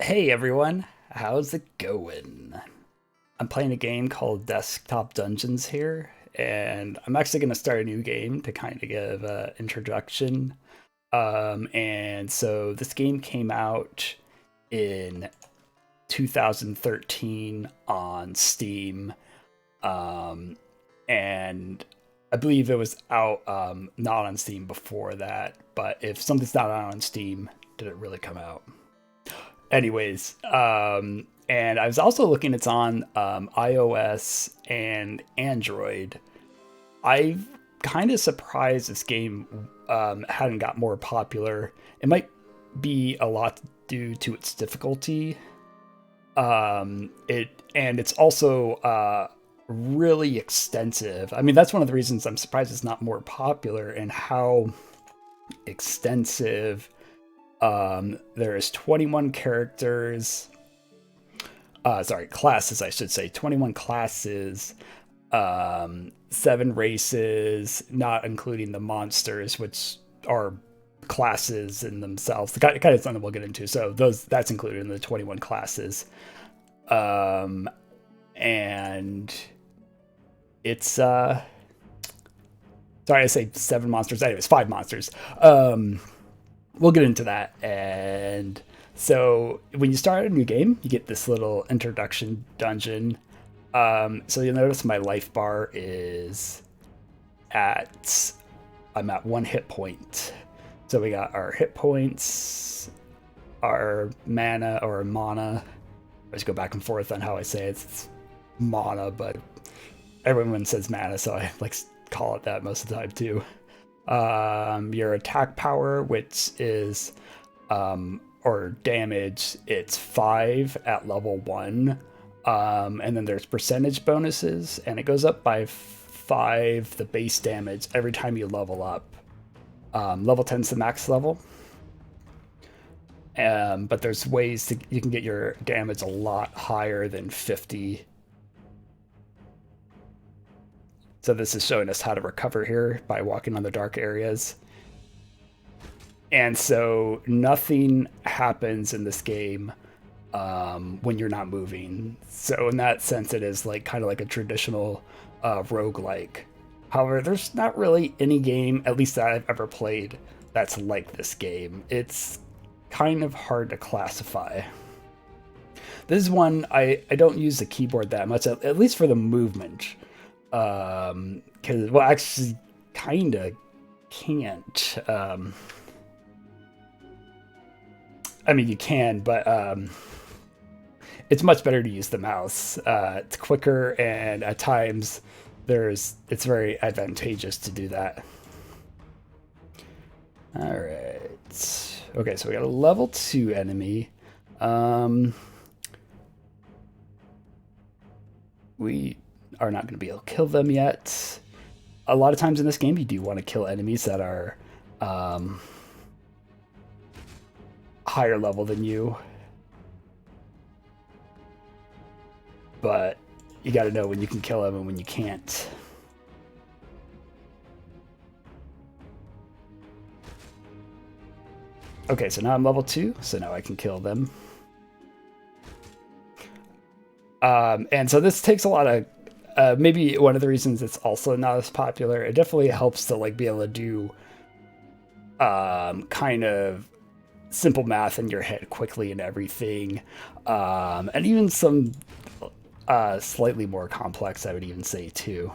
Hey everyone, how's it going? I'm playing a game called Desktop Dungeons here, and I'm actually going to start a new game to kind of give an introduction. And so this game came out in 2013 on Steam, um, and I believe it was out not on Steam before that. But if something's not out on Steam, did it really come out? Anyways, and I was also looking, it's on iOS and Android. I'm kind of surprised this game hadn't got more popular. It might be a lot due to its difficulty. It's also really extensive. I mean, that's one of the reasons I'm surprised it's not more popular, and how extensive. There's 21 characters. Classes, I should say. 21 classes, 7 races, not including the monsters, which are classes in themselves. The kind of something we'll get into. So that's included in the 21 classes. And it's sorry, I say 7 monsters. Anyways, 5 monsters. We'll get into that. And so when you start a new game, you get this little introduction dungeon. So you'll notice my life bar is at I'm at 1 hit point. So we got our hit points, our mana. I just go back and forth on how I say it. It's mana, but everyone says mana, so I like call it that most of the time too. Your attack power, which is or damage, it's 5 at level 1. And then there's percentage bonuses, and it goes up by 5 the base damage every time you level up. Level 10's the max level. But there's ways you can get your damage a lot higher than 50. So this is showing us how to recover here by walking on the dark areas. And so nothing happens in this game when you're not moving. So in that sense, it is like kind of like a traditional roguelike. However, there's not really any game, at least that I've ever played, that's like this game. It's kind of hard to classify. This is one I don't use the keyboard that much, at least for the movement. Because, well, actually, kind of can't. I mean, you can, but it's much better to use the mouse. It's quicker, and at times it's very advantageous to do that. All right. Okay, so we got a level 2 enemy. We are not going to be able to kill them yet. A lot of times in this game, you do want to kill enemies that are higher level than you. But you got to know when you can kill them and when you can't. Okay, so now I'm level 2, so now I can kill them. And so this takes a lot of maybe one of the reasons it's also not as popular. It definitely helps to like be able to do kind of simple math in your head quickly and everything, and even some slightly more complex, I would even say too,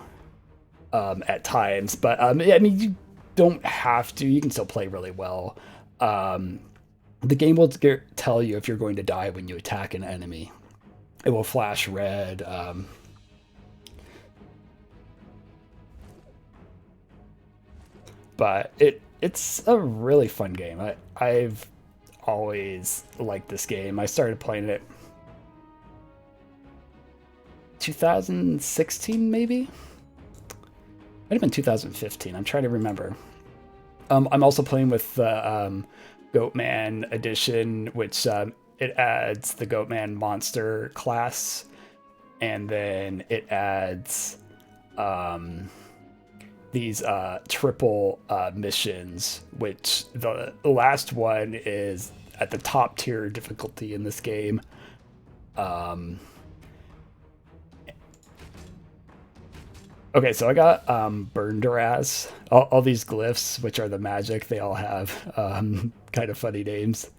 at times. But I mean, you don't have to. You can still play really well. The game will tell you if you're going to die when you attack an enemy. It will flash red. But it's a really fun game. I've always liked this game. I started playing it 2016, maybe? Might have been 2015. I'm trying to remember. I'm also playing with the Goatman edition, which it adds the Goatman monster class, and then it adds these triple missions, which the last one is at the top tier difficulty in this game. Okay, so I got Burned Duraz. All these glyphs, which are the magic, they all have kind of funny names.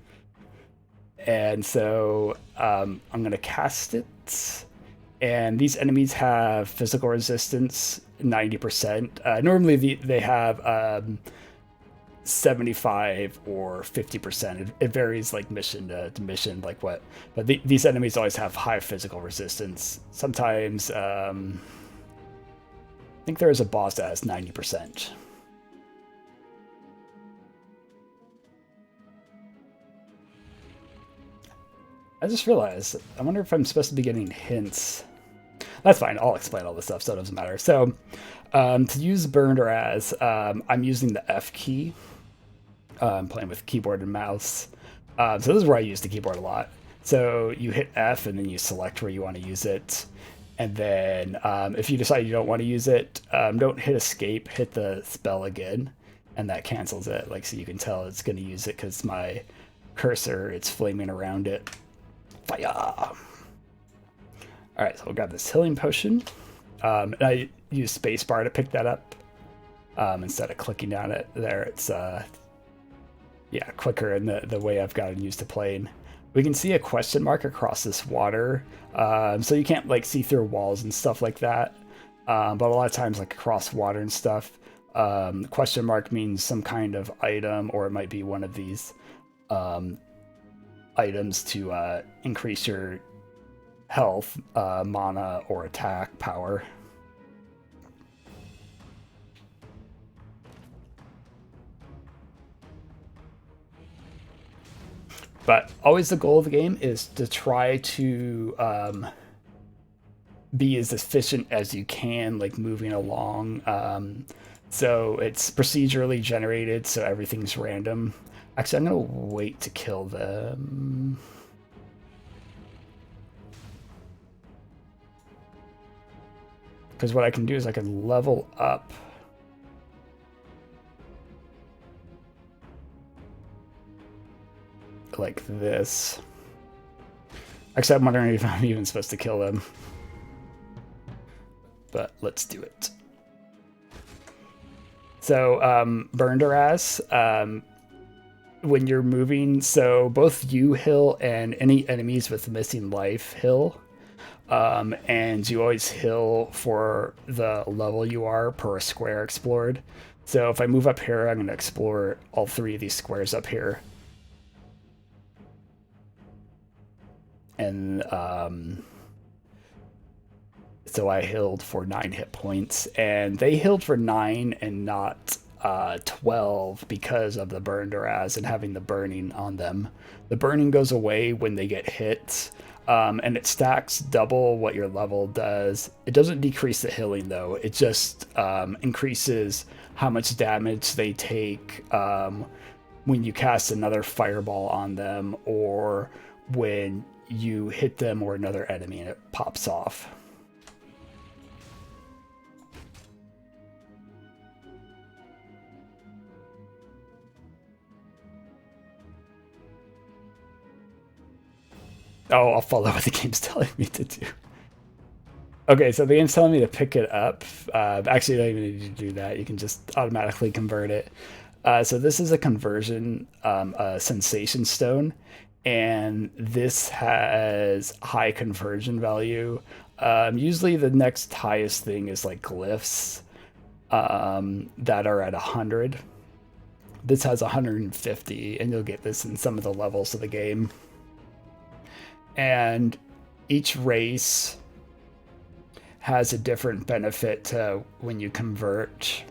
And so I'm going to cast it. And these enemies have physical resistance 90%. Normally they have 75 or 50%. It varies like mission to mission, like what. But these enemies always have high physical resistance. Sometimes I think there is a boss that has 90%. I just realized, I wonder if I'm supposed to be getting hints. That's fine, I'll explain all this stuff, so it doesn't matter. So, to use Burned Duraz, I'm using the F key. I'm playing with keyboard and mouse. So this is where I use the keyboard a lot. So you hit F and then you select where you want to use it. And then if you decide you don't want to use it, don't hit escape, hit the spell again. And that cancels it. Like, so you can tell it's going to use it because my cursor, it's flaming around it. Fire! Alright, so we'll grab this healing potion. And I use spacebar to pick that up. Instead of clicking down it there, it's yeah, quicker in the way I've gotten used to playing. We can see a question mark across this water. So you can't like see through walls and stuff like that. But a lot of times like across water and stuff, question mark means some kind of item, or it might be one of these items to increase your health, mana, or attack power. But always the goal of the game is to try to be as efficient as you can, like moving along. So it's procedurally generated, so everything's random. Actually, I'm going to wait to kill them. Because what I can do is I can level up. Like this. Actually, I'm wondering if I'm even supposed to kill them. But let's do it. So, Burned Duraz, when you're moving, so both you heal and any enemies with missing life heal. And you always heal for the level you are per square explored. So if I move up here, I'm going to explore all 3 of these squares up here. And so I healed for 9 hit points, and they healed for 9 and not 12 because of the Burned Duraz and having the burning on them. The burning goes away when they get hit, and it stacks double what your level does. It doesn't decrease the healing though, it just increases how much damage they take when you cast another fireball on them, or when you hit them or another enemy and it pops off. Oh, I'll follow what the game's telling me to do. Okay, so the game's telling me to pick it up. Actually, you don't even need to do that. You can just automatically convert it. So this is a conversion, a sensation stone. And this has high conversion value. Usually the next highest thing is like glyphs that are at 100. This has 150, and you'll get this in some of the levels of the game. And each race has a different benefit to when you convert,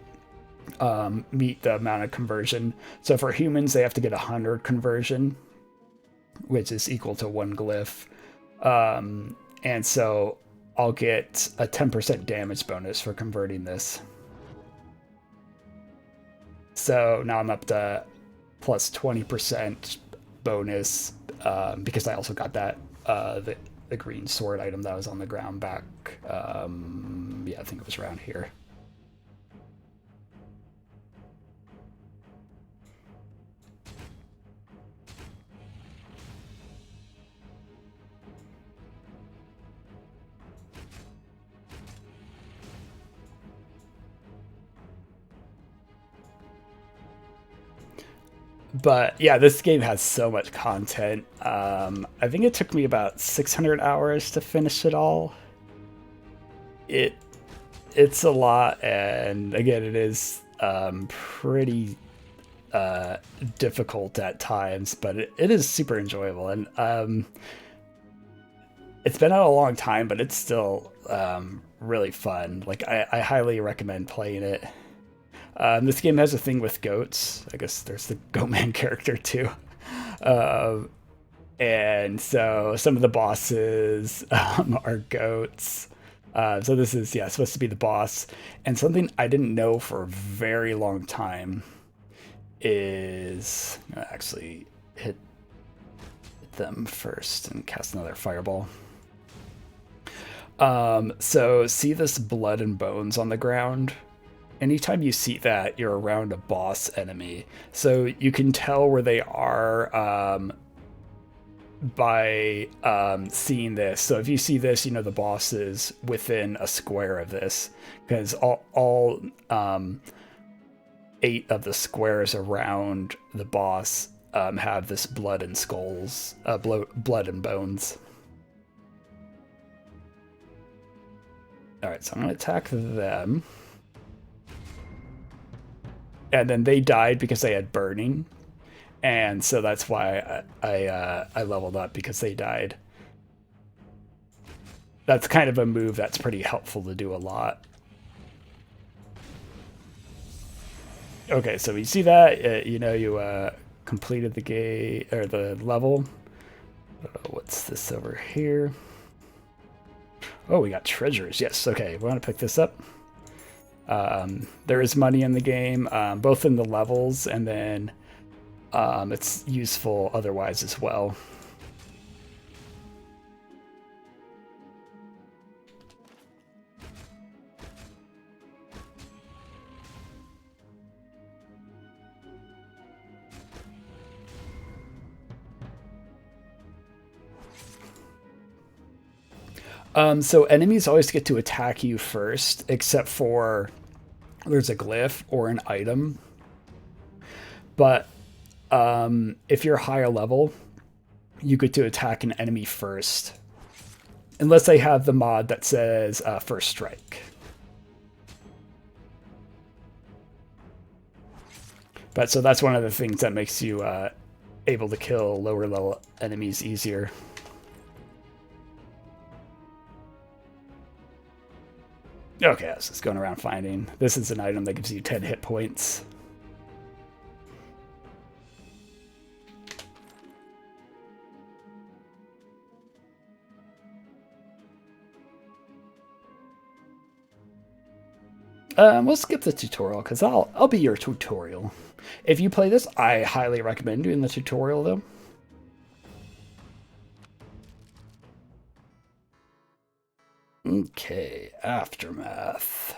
meet the amount of conversion. So for humans, they have to get 100 conversion, which is equal to 1 glyph. And so I'll get a 10% damage bonus for converting this. So now I'm up to plus 20% bonus because I also got that the green sword item that was on the ground back. Yeah, I think it was around here. But yeah, this game has so much content. I think it took me about 600 hours to finish it all. It it's a lot, and again, it is pretty difficult at times, but it is super enjoyable. And it's been out a long time, but it's still really fun. Like I highly recommend playing it. This game has a thing with goats. I guess there's the Goatman character too. Uh, and so some of the bosses are goats. So this is, yeah, supposed to be the boss. And something I didn't know for a very long time is I'm gonna actually hit them first and cast another fireball. So see this blood and bones on the ground? Anytime you see that, you're around a boss enemy. So you can tell where they are by seeing this. So if you see this, you know the boss is within a square of this, because all 8 of the squares around the boss have this blood and skulls, blood and bones. All right, so I'm gonna attack them. And then they died because they had burning, and so that's why I leveled up, because they died. That's kind of a move that's pretty helpful to do a lot. Okay, so you see that you know you completed the game or the level. What's this over here? Oh, we got treasures. Yes. Okay, we want to pick this up. There is money in the game, both in the levels, and then it's useful otherwise as well. So enemies always get to attack you first, except for there's a glyph or an item. But if you're higher level, you get to attack an enemy first, unless they have the mod that says first strike. But so that's one of the things that makes you able to kill lower level enemies easier. Okay, so it's going around finding. This is an item that gives you 10 hit points. We'll skip the tutorial, because I'll be your tutorial. If you play this, I highly recommend doing the tutorial, though. Okay, Aftermath.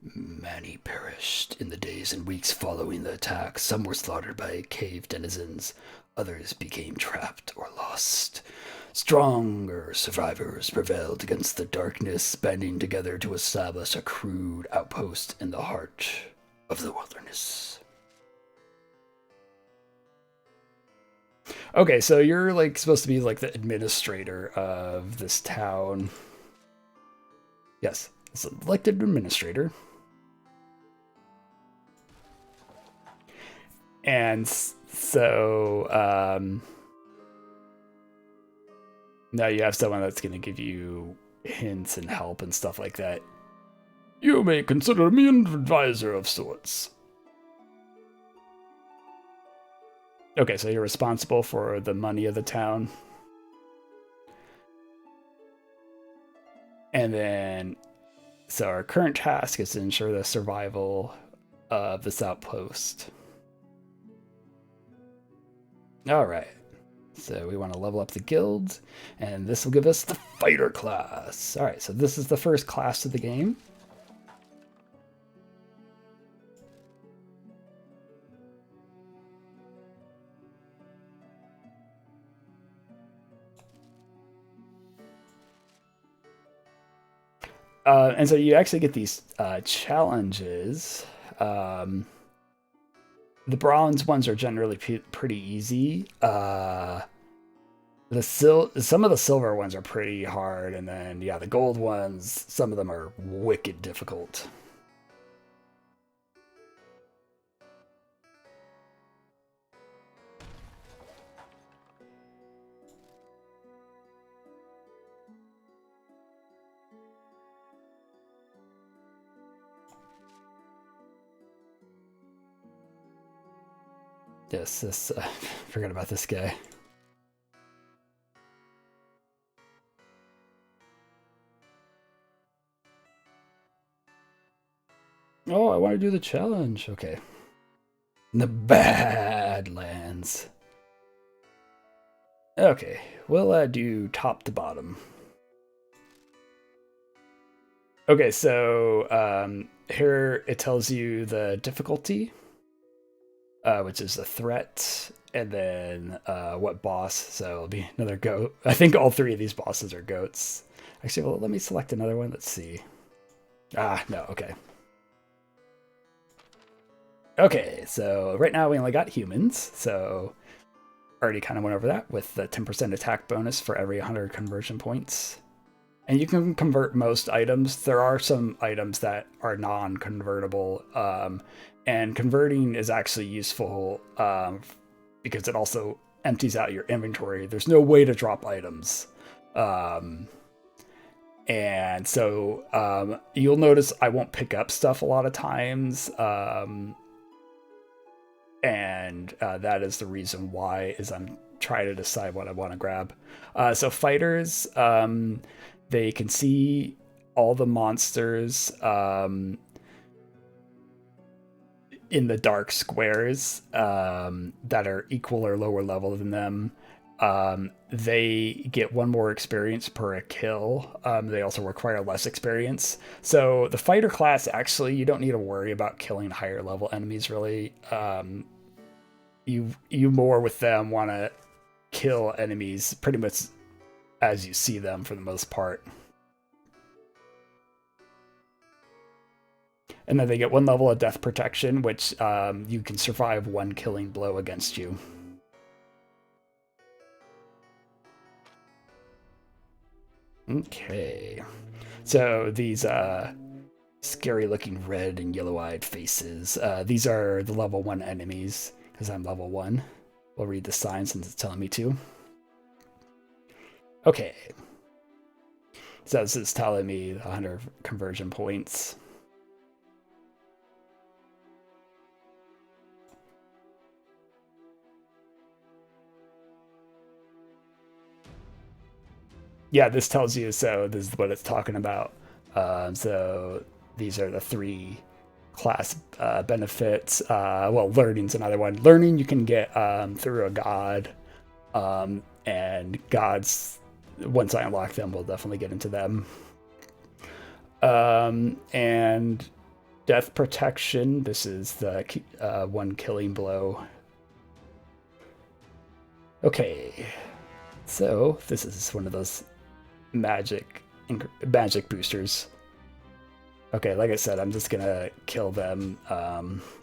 Many perished in the days and weeks following the attack. Some were slaughtered by cave denizens. Others became trapped or lost. Stronger survivors prevailed against the darkness, banding together to establish a crude outpost in the heart of the wilderness. Okay, so you're like supposed to be like the administrator of this town. Yes, elected administrator. And so now you have someone that's going to give you hints and help and stuff like that. You may consider me an advisor of sorts. Okay, so you're responsible for the money of the town. And then, so our current task is to ensure the survival of this outpost. All right. So we want to level up the guild, and this will give us the fighter class. All right, so this is the first class of the game. And so you actually get these challenges. The bronze ones are generally pretty easy. Some of the silver ones are pretty hard, and then yeah, the gold ones, some of them are wicked difficult. Yes, this forget about this guy. Oh, I want to do the challenge. Okay. The Badlands. Okay, we'll do top to bottom. Okay, so here it tells you the difficulty, which is the threat, and then what boss. So it'll be another goat. I think all three of these bosses are goats. Actually, well, let me select another one. Let's see. Ah, no, okay. Okay, so right now we only got humans, so already kind of went over that with the 10% attack bonus for every 100 conversion points. And you can convert most items. There are some items that are non-convertible, and converting is actually useful because it also empties out your inventory. There's no way to drop items. And so you'll notice I won't pick up stuff a lot of times. And that is the reason why, is I'm trying to decide what I want to grab. So fighters, they can see all the monsters in the dark squares that are equal or lower level than them. They get 1 more experience per kill. They also require less experience. So the fighter class, actually, you don't need to worry about killing higher level enemies, really. You more with them want to kill enemies pretty much as you see them for the most part. And then they get 1 level of death protection, which you can survive 1 killing blow against you. Okay. So these scary looking red and yellow-eyed faces, these are the level 1 enemies, because I'm level 1. We'll read the sign since it's telling me to. Okay. So this is telling me 100 conversion points. Yeah, this tells you, so this is what it's talking about. So these are the 3 class benefits. Well, learning's another one. Learning you can get through a god, and gods, once I unlock them, we'll definitely get into them. And death protection, this is the 1 killing blow. Okay, so this is one of those magic boosters. Okay, like I said, I'm just gonna kill them.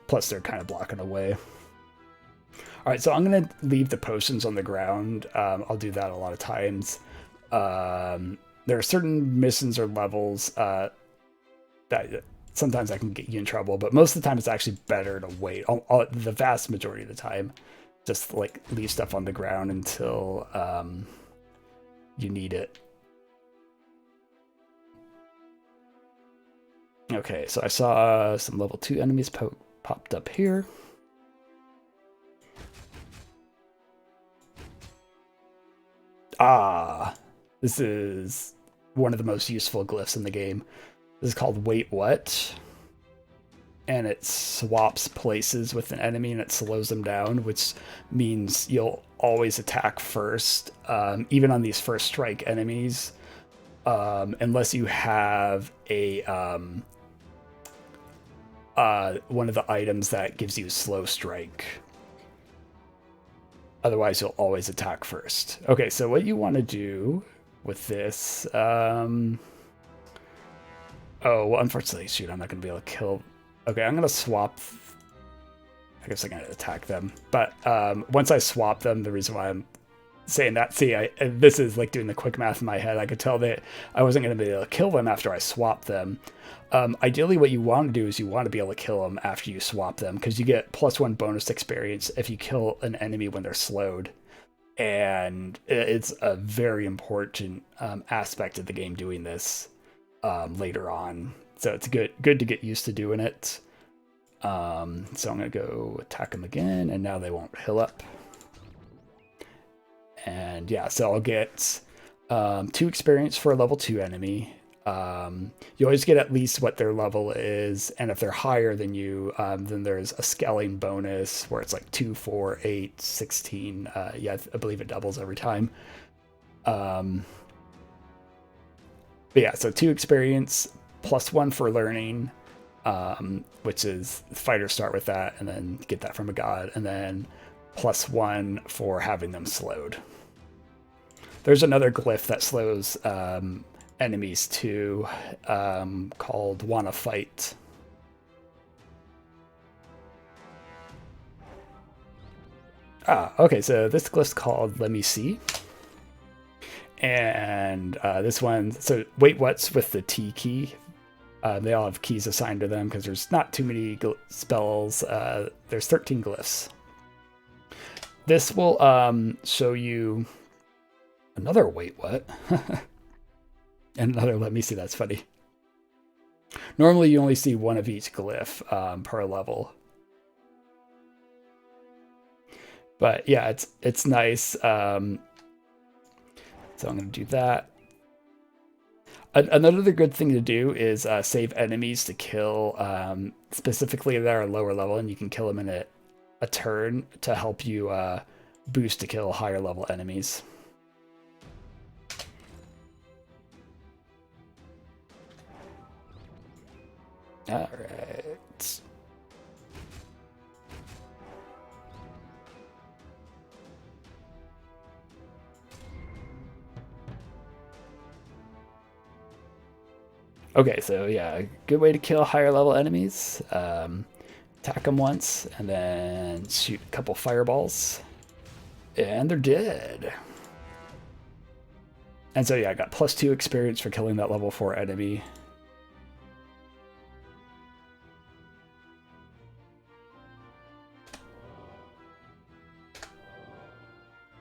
Plus, they're kind of blocking away. All right, so I'm gonna leave the potions on the ground. I'll do that a lot of times. There are certain missions or levels that sometimes I can get you in trouble, but most of the time it's actually better to wait. The vast majority of the time, just like leave stuff on the ground until you need it. Okay, so I saw some level 2 enemies popped up here. Ah, this is one of the most useful glyphs in the game. This is called Wait What. And it swaps places with an enemy and it slows them down, which means you'll always attack first, even on these first strike enemies, unless you have a one of the items that gives you slow strike. Otherwise, you'll always attack first. Okay, so what you want to do with this... oh, well, unfortunately, shoot, I'm not going to be able to kill... Okay, I'm going to swap... I guess I'm going to attack them. But once I swap them, the reason why I'm saying that, see, this is like doing the quick math in my head. I could tell that I wasn't going to be able to kill them after I swapped them. Ideally, what you want to do is you want to be able to kill them after you swap them, because you get +1 bonus experience if you kill an enemy when they're slowed. And it's a very important aspect of the game doing this later on. So it's good to get used to doing it. So I'm going to go attack them again, and now they won't heal up. And yeah, so I'll get 2 experience for a level 2 enemy. You always get at least what their level is, and if they're higher than you, then there's a scaling bonus where it's like 2, 4, 8, 16. Yeah, I believe it doubles every time. But yeah, so 2 experience, +1 for learning, which is fighters start with that and then get that from a god, and then +1 for having them slowed. There's another glyph that slows enemies too, called Wanna Fight. Okay, so this glyph's called Let Me See. And this one, so wait, what's with the T key? They all have keys assigned to them because there's not too many spells. There's 13 glyphs. This will show you another wait, what? And another let me see, that's funny. Normally you only see one of each glyph per level. But yeah, it's nice. So I'm going to do that. Another good thing to do is save enemies to kill, specifically that are lower level, and you can kill them in a turn to help you boost to kill higher level enemies. All right. Okay, so yeah, good way to kill higher level enemies. Attack them once, and then shoot a couple fireballs. And they're dead. And so yeah, I got +2 experience for killing that level 4 enemy.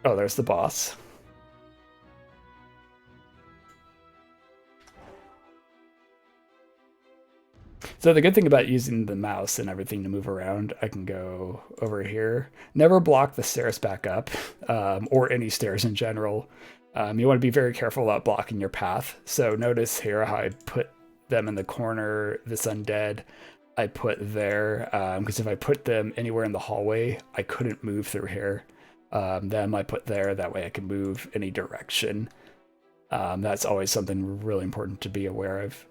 Oh, there's the boss. So the good thing about using the mouse and everything to move around, I can go over here. Never block the stairs back up, or any stairs in general. You want to be very careful about blocking your path. So notice here how I put them in the corner, this undead, I put there, because if I put them anywhere in the hallway, I couldn't move through here. Them I put there, that way I can move any direction. That's always something really important to be aware of.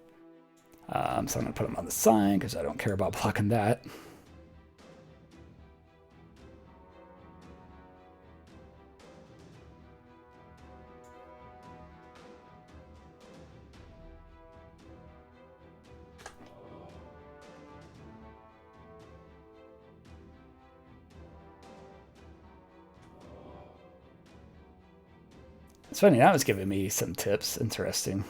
So I'm going to put them on the sign because I don't care about blocking that. It's funny, now it's giving me some tips. Interesting.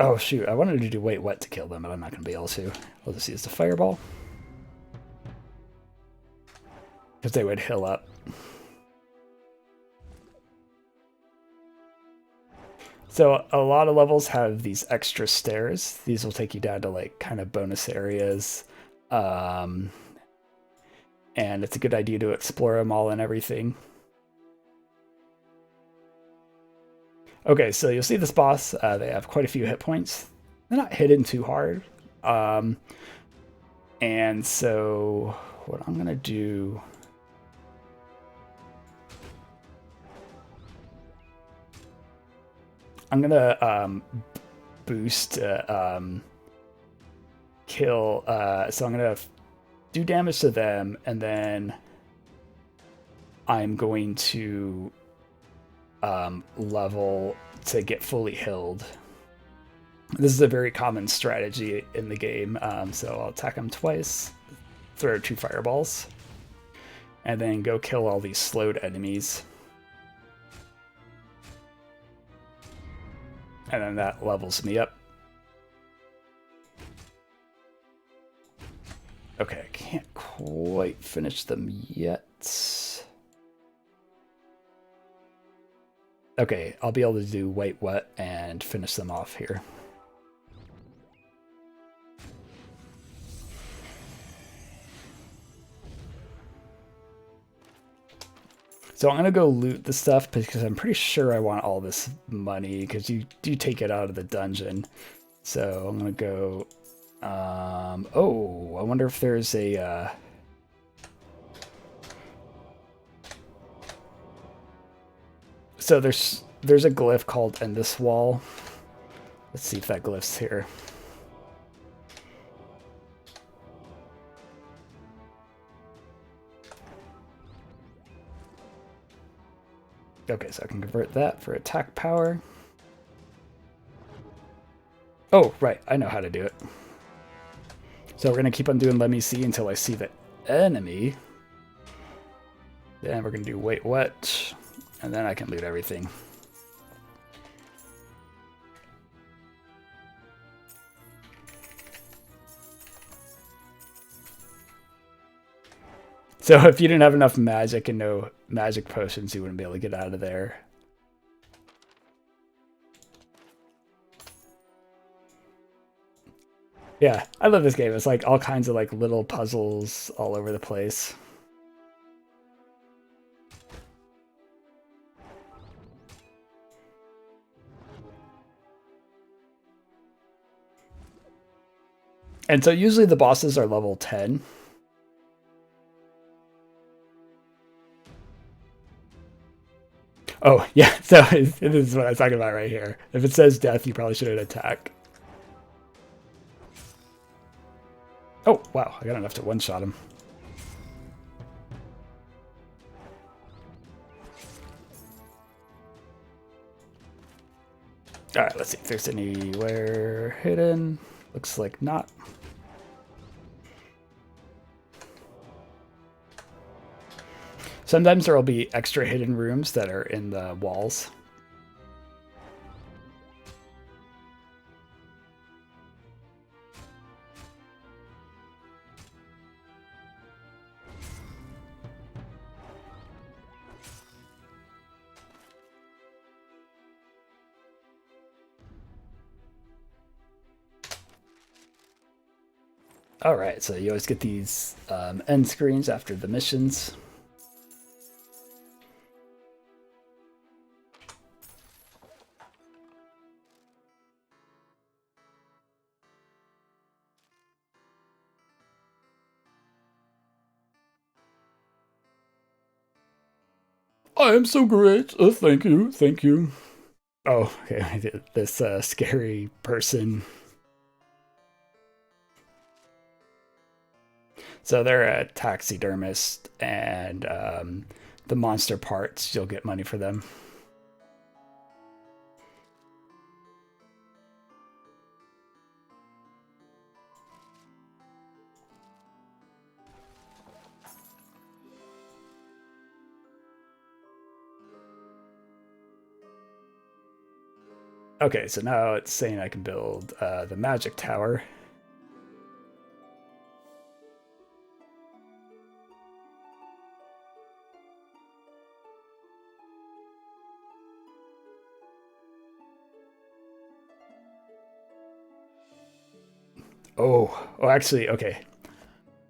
Oh shoot, I wanted to do wait what to kill them, but I'm not going to be able to. I'll just use the fireball. Because they would heal up. So a lot of levels have these extra stairs. These will take you down to like kind of bonus areas. And it's a good idea to explore them all and everything. Okay, so you'll see this boss, they have quite a few hit points. They're not hidden too hard. And so what I'm going to do... I'm gonna boost kill. So I'm gonna do damage to them, and then I'm going to level to get fully healed. This is a very common strategy in the game. So I'll attack them twice, throw 2 fireballs, and then go kill all these slowed enemies. And then that levels me up. Okay, I can't quite finish them yet. Okay, I'll be able to do white wet and finish them off here. So I'm going to go loot the stuff because I'm pretty sure I want all this money because you do take it out of the dungeon. So I'm going to go... oh, I wonder if there's a... So there's a glyph called End This Wall. Let's see if that glyph's here. Okay, so I can convert that for attack power. Oh, right, I know how to do it. So we're going to keep on doing Let Me See until I see the enemy. Then we're going to do Wait What, and then I can loot everything. So if you didn't have enough magic and no magic potions, you wouldn't be able to get out of there. Yeah, I love this game. It's like all kinds of like little puzzles all over the place. And so usually the bosses are level 10. Oh, yeah, so this is what I was talking about right here. If it says death, you probably shouldn't attack. Oh, wow, I got enough to one-shot him. Alright, let's see if there's anywhere hidden. Looks like not. Sometimes there will be extra hidden rooms that are in the walls. All right, so you always get these end screens after the missions. I am so great. Thank you, thank you. Oh, okay, this scary person. So they're a taxidermist, and the monster parts, you'll get money for them. Okay, so now it's saying I can build the magic tower. Oh, actually, okay.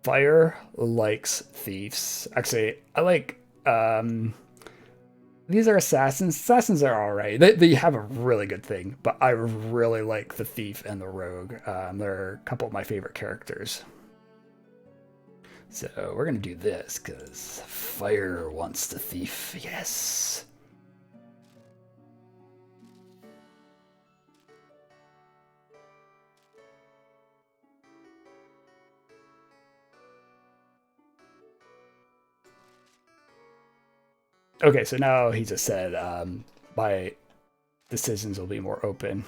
Fire likes thieves. Actually, I like, these are assassins. Assassins are all right. They have a really good thing, but I really like the thief and the rogue. They're a couple of my favorite characters. So we're going to do this because fire wants the thief. Yes. Okay, so now he just said my decisions will be more open.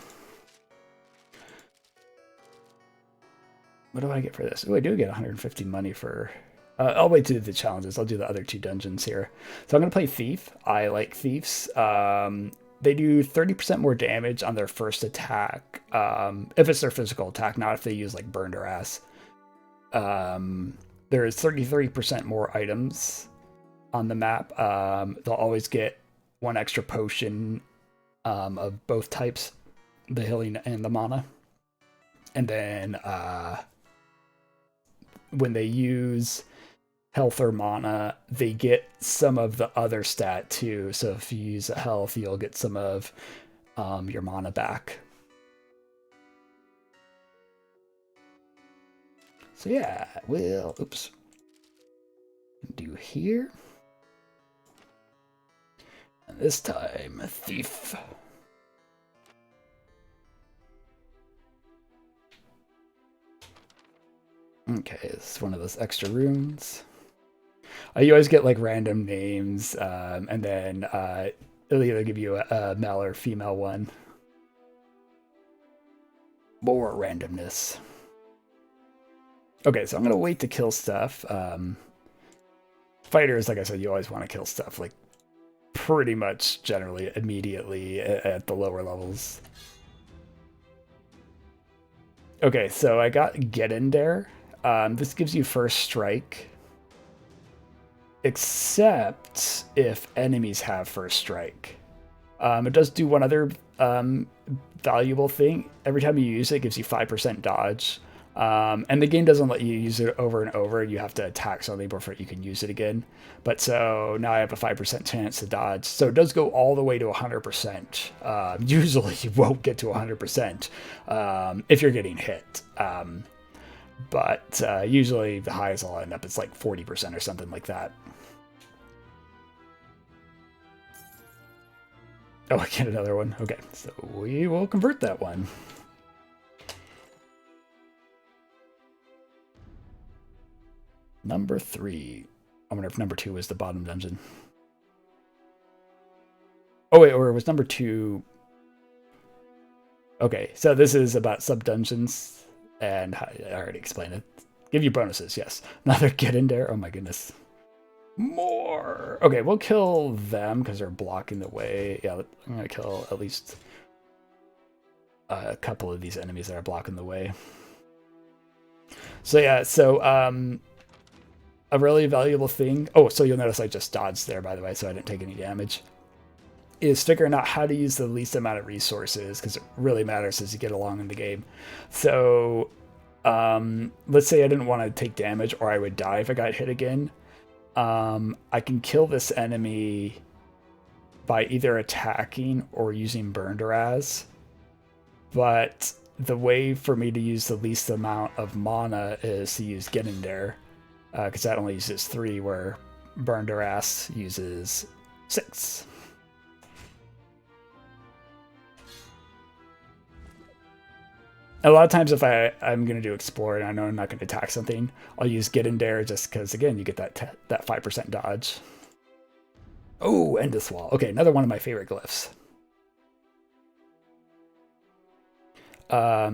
What do I get for this? Oh, I do get 150 money for... I'll wait to do the challenges. I'll do the other 2 dungeons here. So I'm going to play Thief. I like Thieves. They do 30% more damage on their first attack. If it's their physical attack, not if they use like Burned or Ass. There is 33% more items on the map. They'll always get 1 extra potion of both types, the healing and the mana. And then when they use health or mana, they get some of the other stat too. So if you use a health, you'll get some of your mana back. So yeah, we'll, oops, do here. And this time, Thief. Okay, this is one of those extra runes. You always get like random names, and then it'll either give you a male or female one. More randomness. Okay, so I'm gonna wait to kill stuff. Fighters, like I said, you always want to kill stuff like pretty much generally immediately at the lower levels. Okay, so I got Get In There. This gives you first strike, except if enemies have first strike. It does do one other valuable thing. Every time you use it, it gives you 5% dodge. And the game doesn't let you use it over and over. You have to attack something before you can use it again. But so now I have a 5% chance to dodge. So it does go all the way to 100%. Usually you won't get to 100% if you're getting hit. But usually the highest I'll end up is like 40% or something like that. Oh, I get another one. Okay, so we will convert that one. Number 3. I wonder if number 2 was the bottom dungeon. Oh wait, or was number 2... Okay, so this is about sub-dungeons, and I already explained it. Give you bonuses, yes. Another Get In There, oh my goodness. More! Okay, we'll kill them, because they're blocking the way. Yeah, I'm going to kill at least a couple of these enemies that are blocking the way. So yeah, so a really valuable thing... Oh, so you'll notice I just dodged there, by the way, so I didn't take any damage. Is figuring out how to use the least amount of resources, because it really matters as you get along in the game. So let's say I didn't want to take damage, or I would die if I got hit again. I can kill this enemy by either attacking or using Burned or As. But the way for me to use the least amount of mana is to use Get In There, because that only uses 3, where Burned or As uses 6. A lot of times if I'm going to do Explore and I know I'm not going to attack something, I'll use Get In There just because, again, you get that 5% dodge. Oh, Endless Wall. Okay, another one of my favorite glyphs.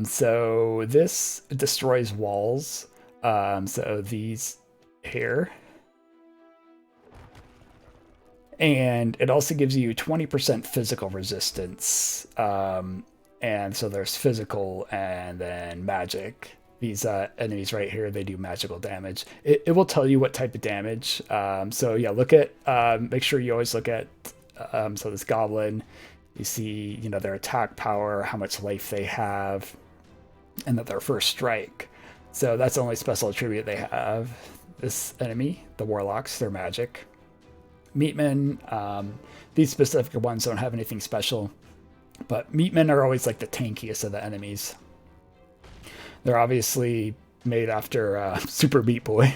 So this destroys walls. So these here. And it also gives you 20% physical resistance. And so there's physical and then magic. These enemies right here, they do magical damage. It will tell you what type of damage. So yeah, look at, make sure you always look at, so this goblin, you see, you know, their attack power, how much life they have, and that their first strike. So that's the only special attribute they have. This enemy, the warlocks, they're magic. Meatmen, these specific ones don't have anything special. But Meatmen are always like the tankiest of the enemies. They're obviously made after Super Meat Boy.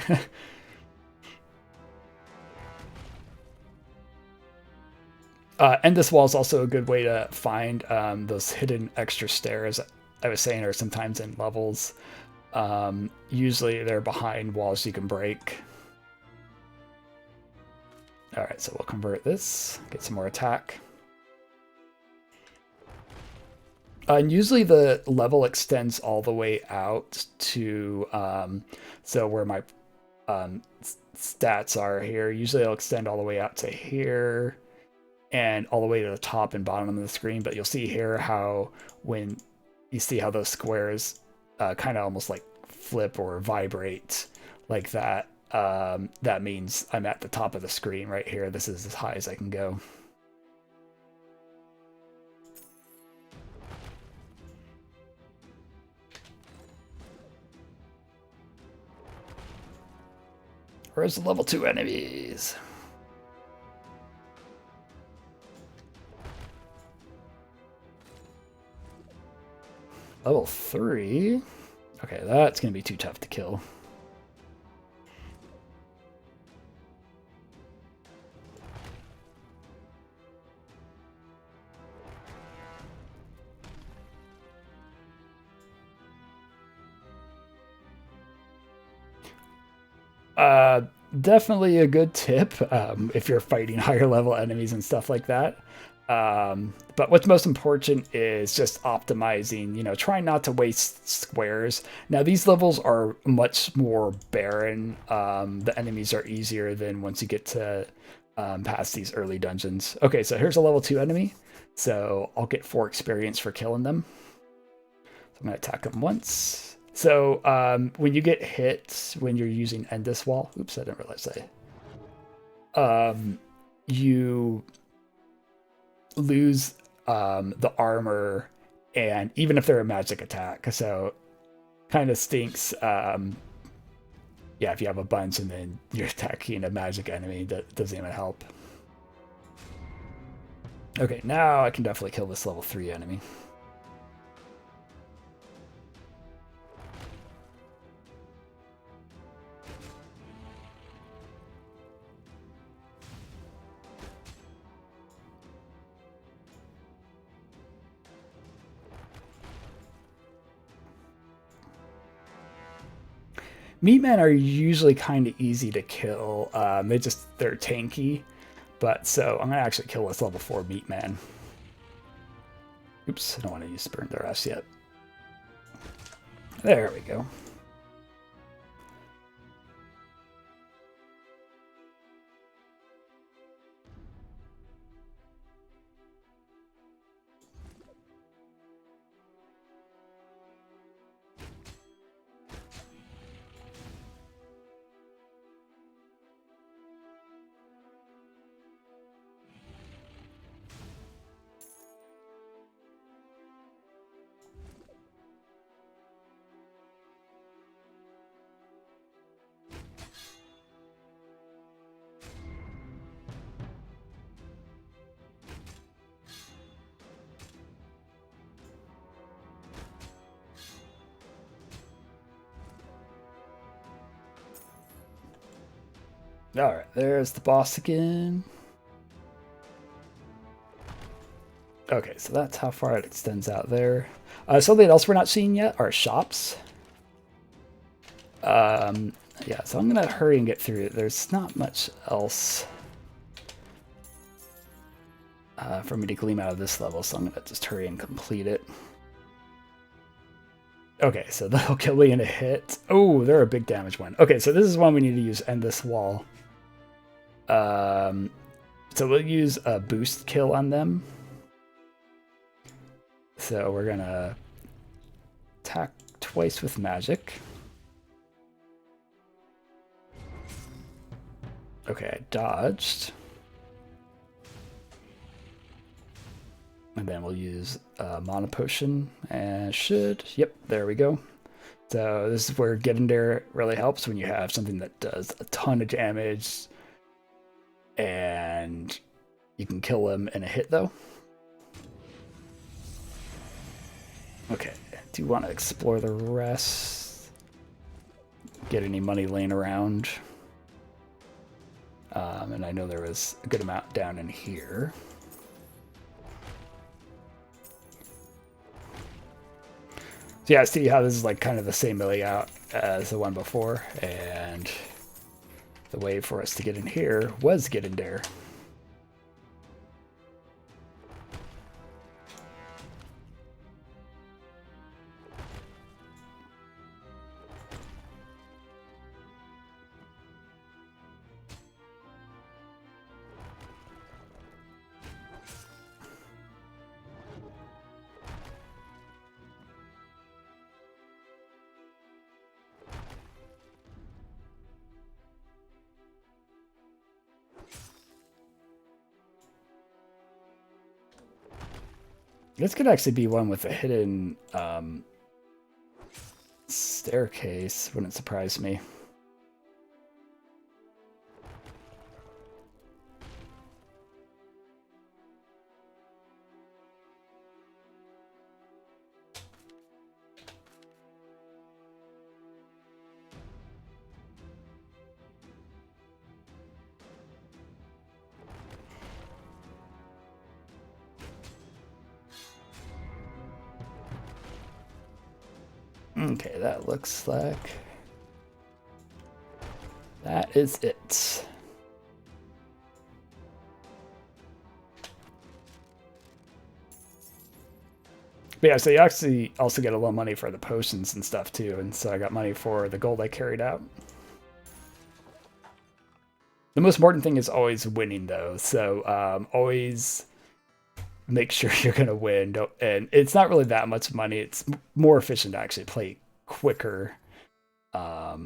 Endless Wall is also a good way to find those hidden extra stairs I was saying are sometimes in levels. Usually they're behind walls you can break. All right, so we'll convert this, get some more attack. And usually the level extends all the way out to, so where my stats are here. Usually it'll extend all the way out to here and all the way to the top and bottom of the screen. But you'll see here how when you see how those squares kind of almost like flip or vibrate like that, that means I'm at the top of the screen right here. This is as high as I can go. Where's the level 2 enemies? Level 3? Okay, that's going to be too tough to kill. Definitely a good tip if you're fighting higher level enemies and stuff like that. But what's most important is just optimizing, try not to waste squares. Now, these levels are much more barren. The enemies are easier than once you get to past these early dungeons. Okay, so here's a level 2 enemy. So I'll get 4 experience for killing them. So I'm going to attack them once. So when you get hit, when you're using Endless Wall, oops, I didn't realize that. You lose the armor, and even if they're a magic attack, so kind of stinks. Yeah, if you have a bunch and then you're attacking a magic enemy, that doesn't even help. Okay, now I can definitely kill this level 3 enemy. Meatmen are usually kind of easy to kill. They're tanky. But so I'm gonna actually kill this level 4 Meatman. Oops, I don't want to use Burn Duress yet. There we go. Alright, there's the boss again. Okay, so that's how far it extends out there. Something else we're not seeing yet are shops. Yeah, so I'm going to hurry and get through it. There's not much else for me to glean out of this level, so I'm going to just hurry and complete it. Okay, so that'll kill me in a hit. Oh, they're a big damage one. Okay, so this is one we need to use Endless Wall. So we'll use a boost kill on them. So we're gonna attack twice with magic. Okay, I dodged. And then we'll use Mana Potion, and yep, there we go. So this is where getting there really helps when you have something that does a ton of damage, and you can kill them in a hit though. Okay, do you want to explore the rest? Get any money laying around? And I know there was a good amount down in here. So yeah, see how this is like kind of the same layout as the one before, and The way for us to get in here was get in there. This could actually be one with a hidden staircase. Wouldn't surprise me. Okay, that looks like that is it. But yeah, so you actually also get a little money for the potions and stuff too, and so I got money for the gold I carried out. The most important thing is always winning though, so always make sure you're going to win. And it's not really that much money. It's more efficient to actually play quicker a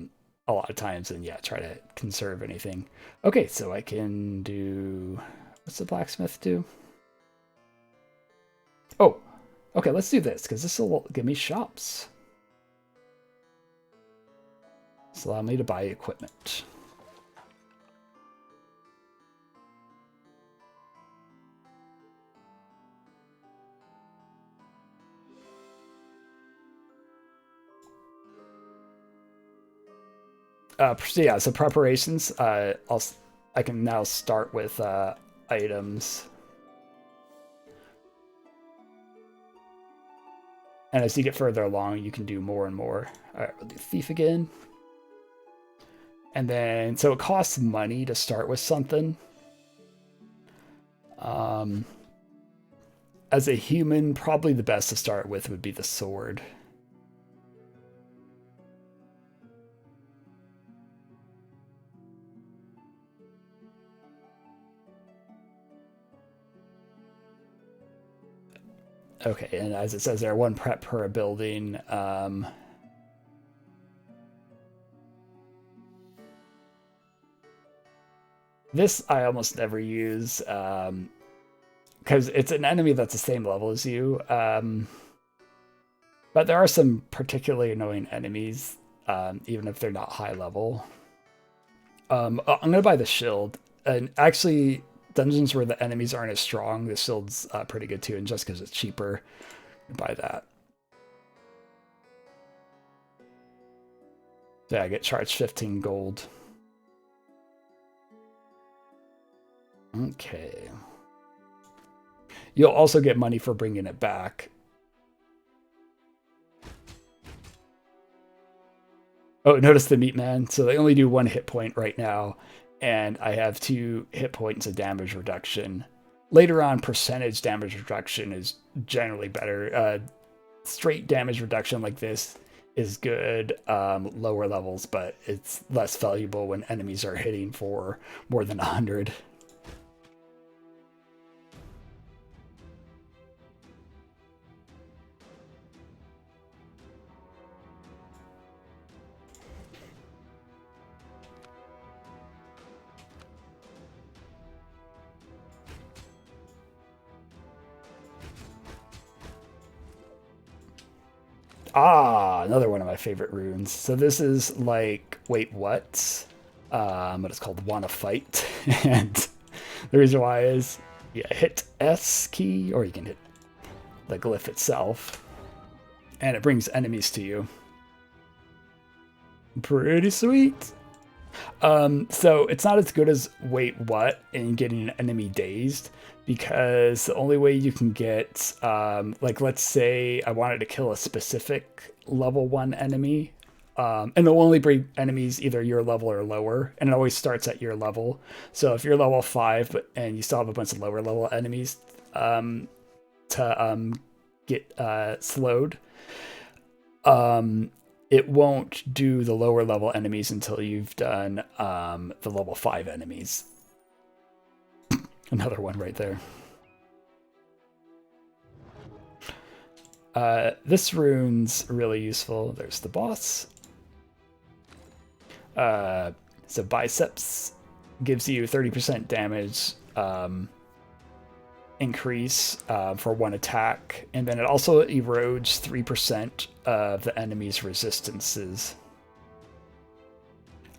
lot of times and yeah, try to conserve anything. Okay, so I can do... What's the blacksmith do? Oh, okay, let's do this because this will give me shops. This will allow me to buy equipment. So yeah, so preparations. I can now start with items, and as you get further along, you can do more and more. All right, we'll do thief again, and then so it costs money to start with something. As a human, probably the best to start with would be the sword. Okay, and as it says there, 1 prep per building. This I almost never use because it's an enemy that's the same level as you. But there are some particularly annoying enemies, even if they're not high level. I'm going to buy the shield. And actually, dungeons where the enemies aren't as strong, the shield's pretty good too, and just because it's cheaper, buy that. Yeah, I get charged 15 gold. Okay. You'll also get money for bringing it back. Oh, notice the meat man. So they only do 1 hit point right now, and I have 2 hit points of damage reduction. Later on, percentage damage reduction is generally better. Straight damage reduction like this is good, lower levels, but it's less valuable when enemies are hitting for more than 100. Ah, another one of my favorite runes. So this is like, wait, what? But it's called Wanna Fight. And the reason why is, yeah, hit S key, or you can hit the glyph itself, and it brings enemies to you. Pretty sweet. So it's not as good as wait, what, in getting an enemy dazed, because the only way you can get, like, let's say I wanted to kill a specific level 1 enemy, And it'll only bring enemies either your level or lower, and it always starts at your level. So if you're level 5 and you still have a bunch of lower level enemies to get slowed, it won't do the lower level enemies until you've done the level 5 enemies. Another one right there. This rune's really useful. There's the boss. So biceps gives you 30% damage increase for one attack, and then it also erodes 3% of the enemy's resistances.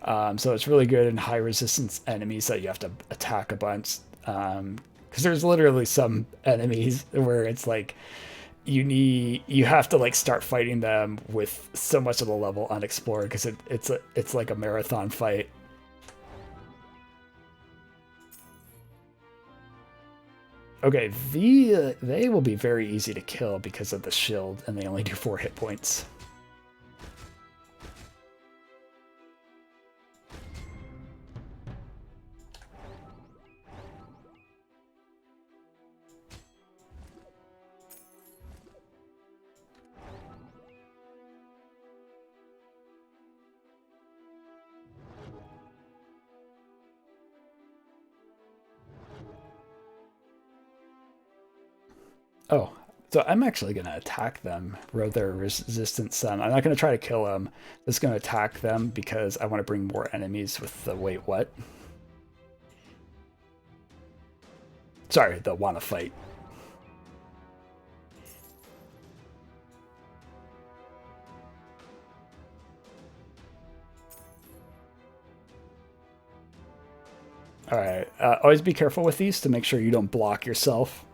So it's really good in high resistance enemies that you have to attack a bunch. Because there's literally some enemies where it's like you have to like start fighting them with so much of the level unexplored because it's like a marathon fight. Okay, they will be very easy to kill because of the shield, and they only do 4 hit points. Oh, so I'm actually going to attack them, road their resistance. I'm not going to try to kill them. I'm just going to attack them because I want to bring more enemies with the wait what. Sorry, the wanna fight. Alright, always be careful with these to make sure you don't block yourself.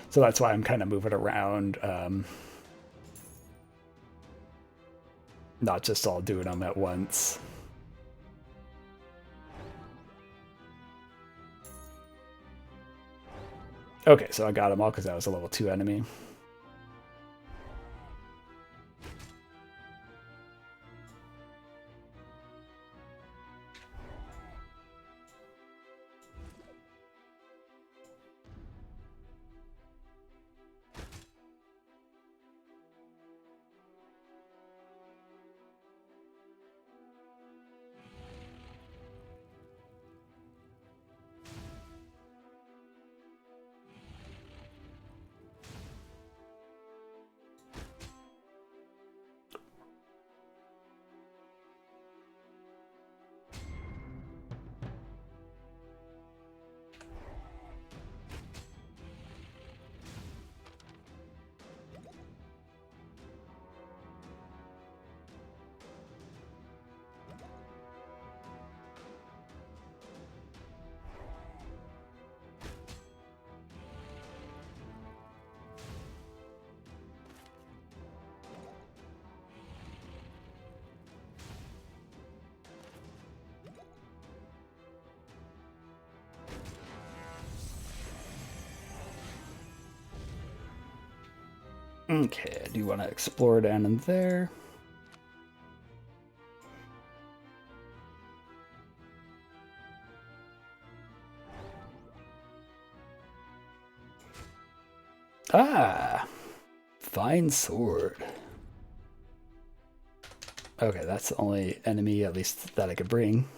So that's why I'm kind of moving around. Not just all doing them at once. Okay, so I got them all because that was a level 2 enemy. Okay, I do want to explore down in there. Ah, fine sword. Okay, that's the only enemy, at least, that I could bring.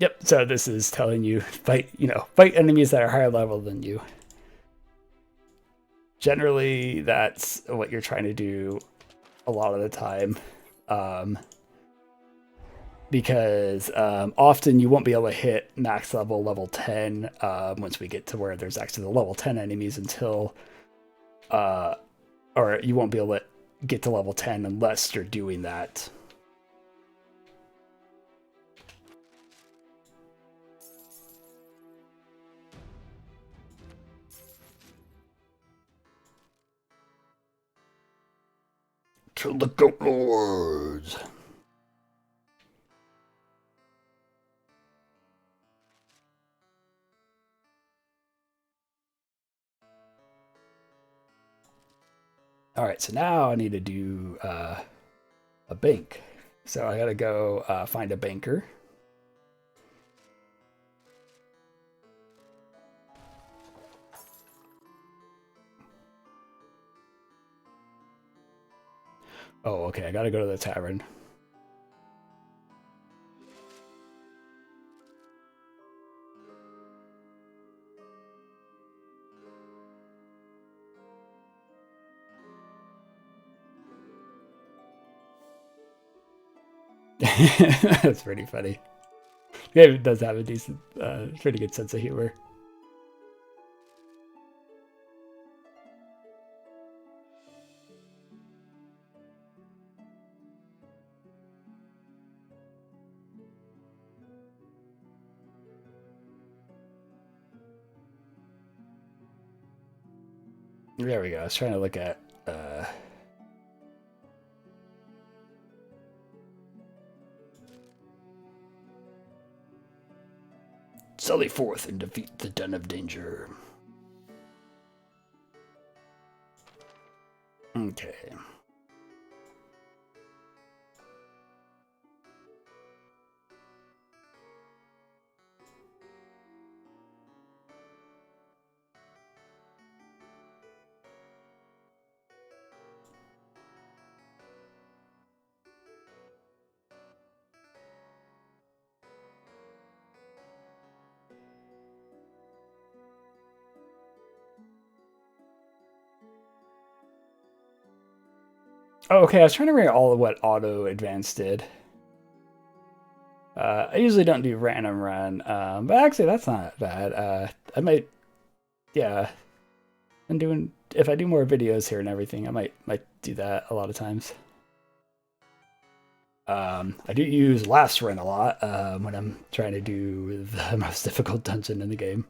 Yep. So this is telling you fight enemies that are higher level than you. Generally, that's what you're trying to do a lot of the time. Because often you won't be able to hit max level 10 once we get to where there's actually the level 10 enemies until or you won't be able to get to level 10 unless you're doing that. Kill the Goat Lords. All right, so now I need to do a bank. So I gotta go find a banker. Oh, okay, I gotta go to the tavern. That's pretty funny. It does have a decent, pretty good sense of humor. There we go. I was trying to look at sally forth and defeat the den of danger. Okay. Oh, okay, I was trying to read all of what auto advance did. I usually don't do random run, but actually that's not bad. I might, yeah, I'm doing. If I do more videos here and everything, I might do that a lot of times. I do use last run a lot when I'm trying to do the most difficult dungeon in the game.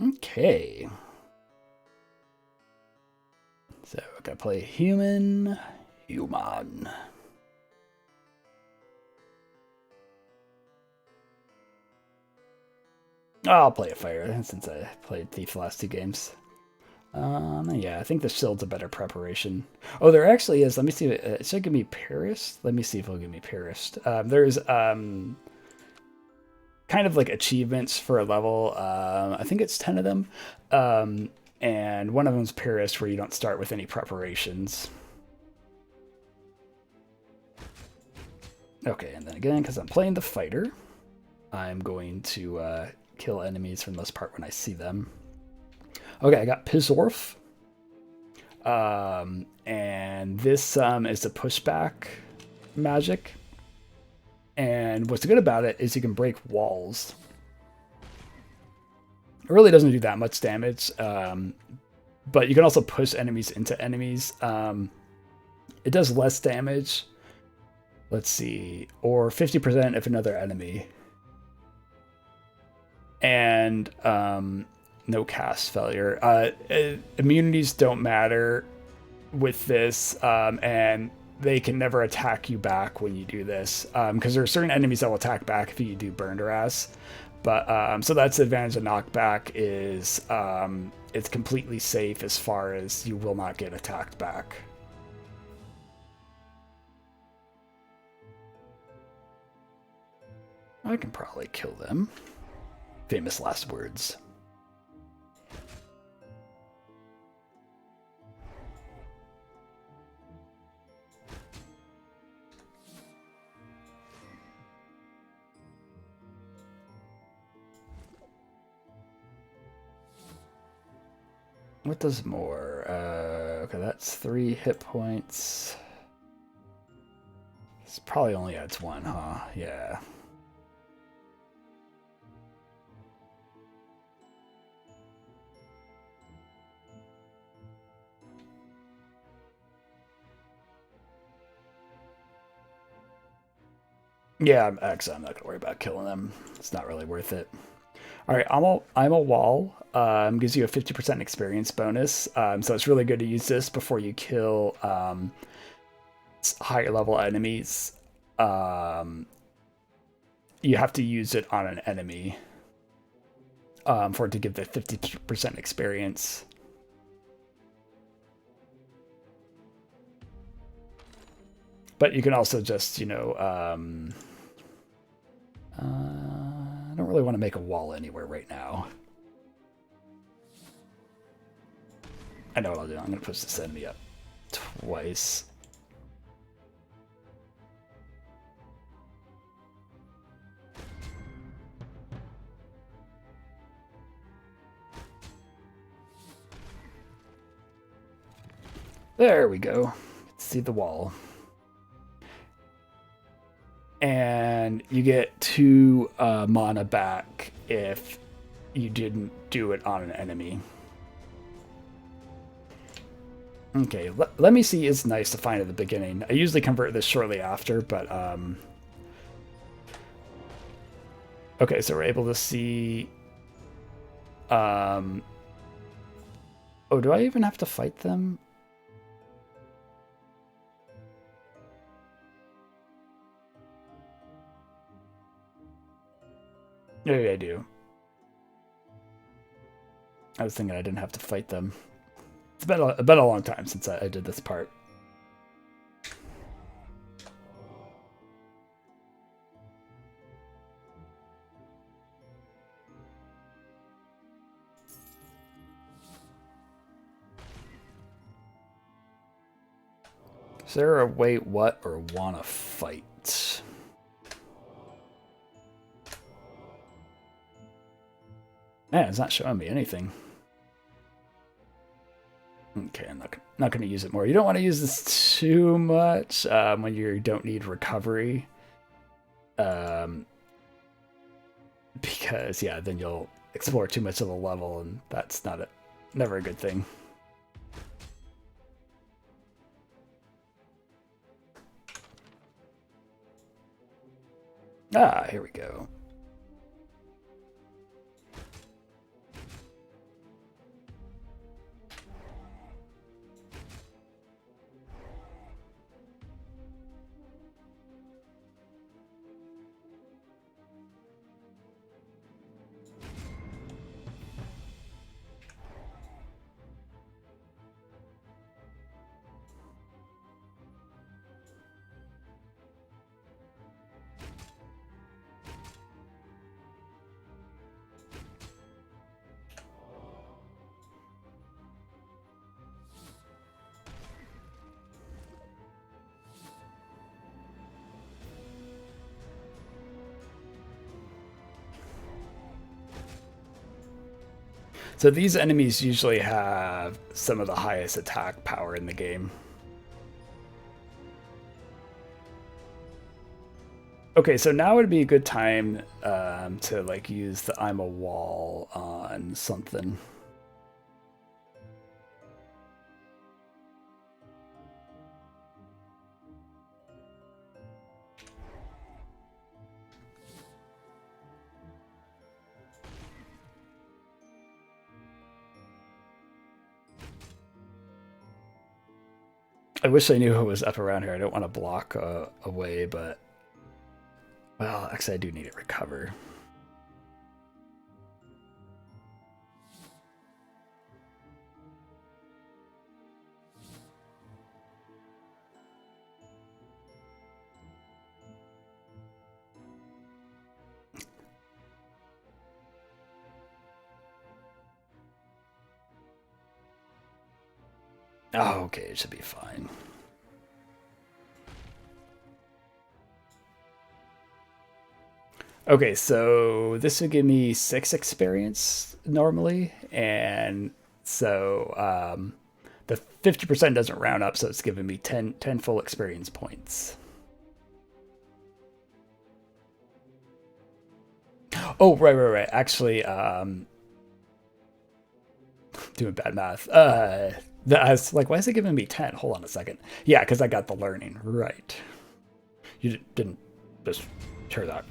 Okay. So I gotta play human. Oh, I'll play a fire since I played Thief the last two games. Yeah, I think the shield's a better preparation. Oh, there actually is. Let me see. It should give me Paris. Let me see if it'll give me Paris. There's kind of like achievements for a level. I think it's 10 of them. And one of them's Paris, where you don't start with any preparations. Okay, and then again, because I'm playing the fighter, I'm going to kill enemies for the most part when I see them. Okay, I got Pizorf. And this is a pushback magic. And what's good about it is you can break walls. It really doesn't do that much damage, but you can also push enemies into enemies. It does less damage. Let's see, or 50% if another enemy. And no cast failure. Immunities don't matter with this, and they can never attack you back when you do this, because there are certain enemies that will attack back if you do Burned Harass. But so that's the advantage of knockback is it's completely safe as far as you will not get attacked back. I can probably kill them. Famous last words. What does more? Okay, that's 3 hit points. This probably only adds 1, huh? Yeah. Yeah, actually, I'm not gonna worry about killing them. It's not really worth it. All right, I'm a wall. Gives you a 50% experience bonus. So it's really good to use this before you kill higher level enemies. Um, you have to use it on an enemy for it to give the 50% experience. But you can also just, I don't really want to make a wall anywhere right now. I know what I'll do. I'm going to push this enemy up twice. There we go. Let's see the wall. And you get 2 mana back if you didn't do it on an enemy. Okay, let me see. It's nice to find at the beginning. I usually convert this shortly after, but okay, so we're able to see. Oh, do I even have to fight them? Maybe I do. I was thinking I didn't have to fight them. It's been a long time since I did this part. Is there a wait, what, or wanna fight? Man, it's not showing me anything. Okay, I'm not going to use it more. You don't want to use this too much when you don't need recovery. Because, yeah, then you'll explore too much of the level, and that's never a good thing. Ah, here we go. So these enemies usually have some of the highest attack power in the game. Okay, so now would be a good time to like use the I'm a wall on something. I wish I knew who was up around here. I don't want to block away, but well, actually, I do need to recover. Oh, okay, it should be fine. Okay, so this would give me 6 experience normally, and So the 50% doesn't round up, so it's giving me 10 full experience points. Oh, right. Actually, doing bad math. I was like, why is it giving me 10? Hold on a second. Yeah, because I got the learning. Right. You didn't just share that.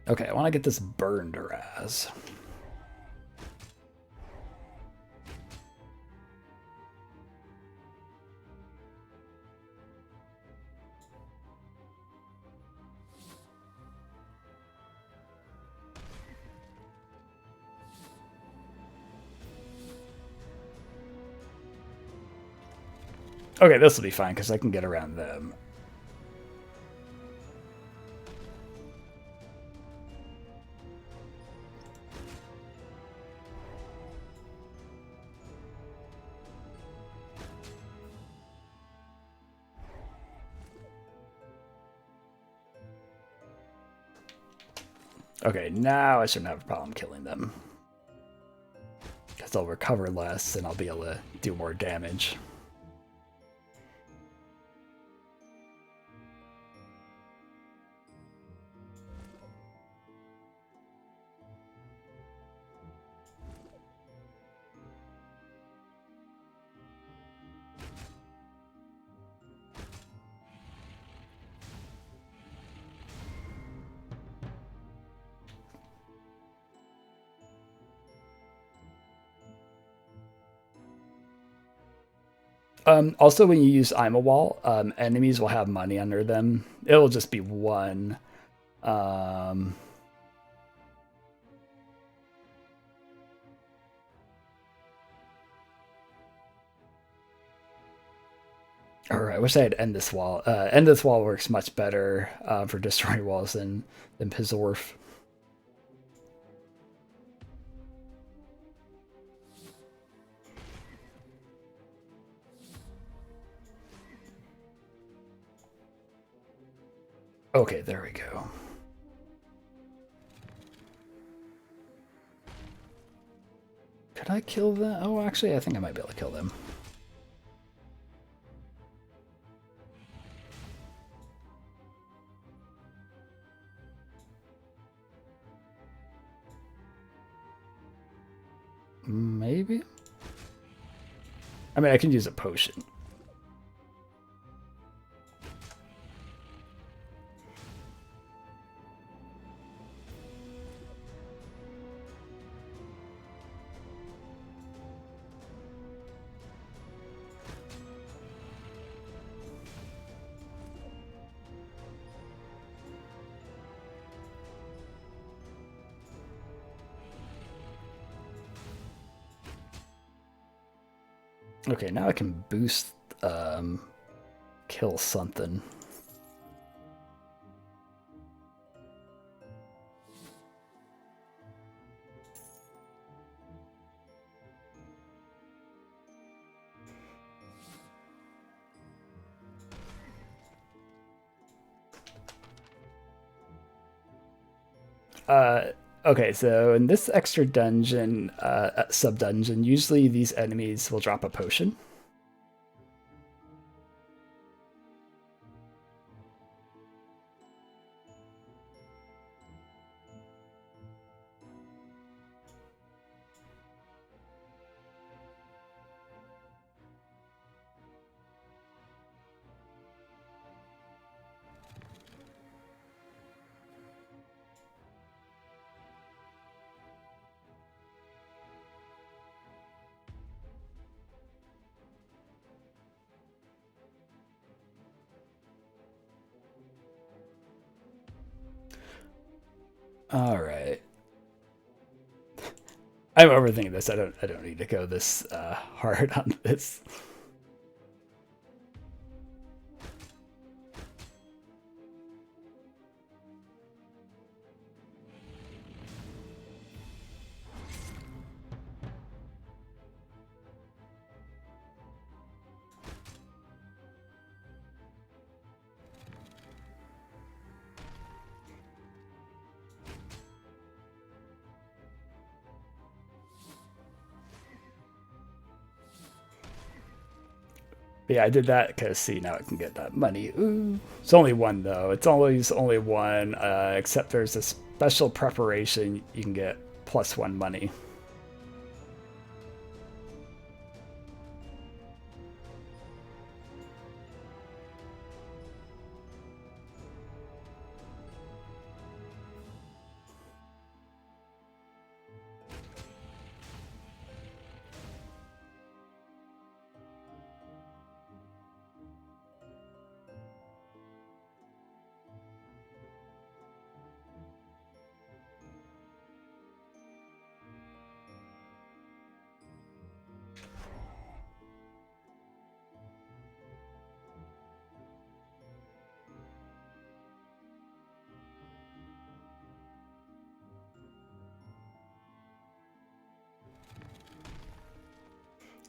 Okay, I want to get this burned Raz. Okay, this will be fine because I can get around them. Okay, now I shouldn't have a problem killing them. Because they'll recover less and I'll be able to do more damage. Also, when you use Imawall, enemies will have money under them. It'll just be one. All right, I wish I had end this wall. End this wall works much better for destroying walls than Pizzorf. Okay, there we go. Could I kill them? Oh, actually, I think I might be able to kill them. Maybe? I mean, I can use a potion. Okay, now I can boost, kill something. Okay, so in this extra dungeon, sub-dungeon, usually these enemies will drop a potion. All right. I'm overthinking this. I don't need to go this hard on this. But yeah, I did that because see now I can get that money. Ooh. It's only one though. It's always only one, except there's a special preparation you can get +1 money.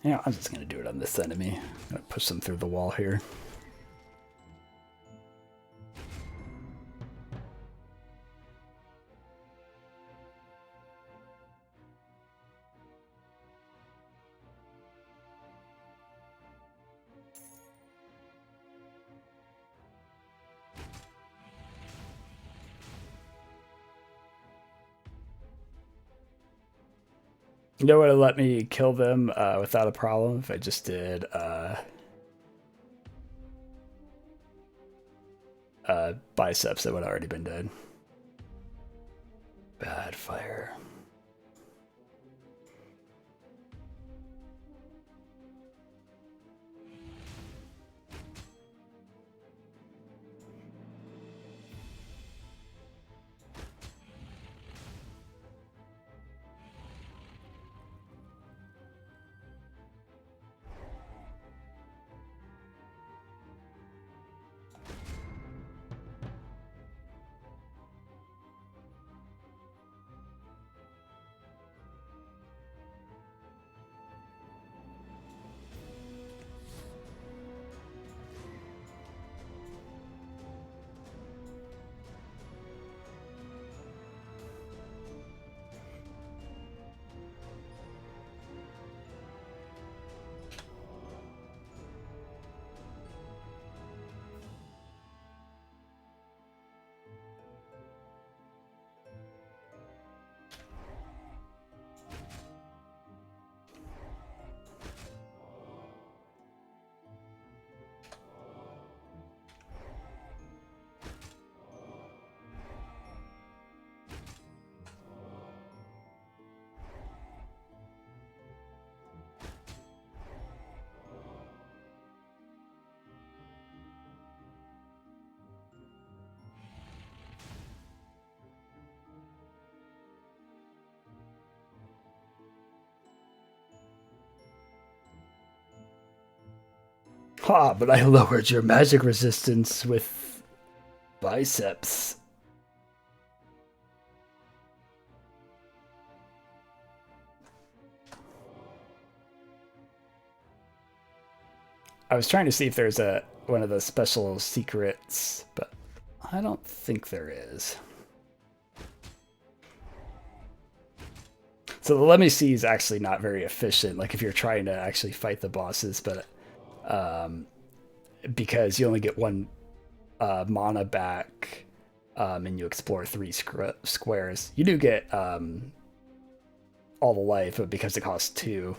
Yeah, I'm just gonna do it on this enemy. I'm gonna push them through the wall here. You know what would let me kill them without a problem if I just did biceps that would already been dead. Bad fire. Ha, but I lowered your magic resistance with biceps. I was trying to see if there's one of the special secrets, but I don't think there is. So the Let Me See is actually not very efficient, like if you're trying to actually fight the bosses, but because you only get one mana back and you explore 3 squares, you do get all the life, but because it costs 2.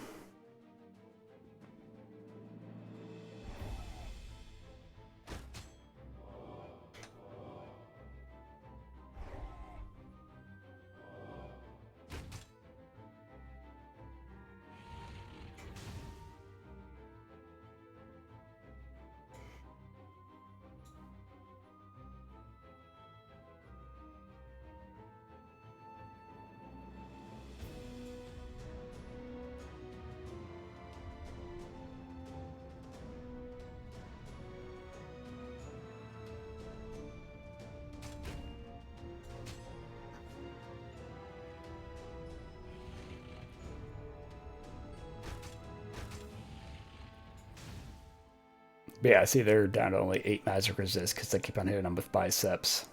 But yeah, see, they're down to only 8 magic resist because I keep on hitting them with biceps.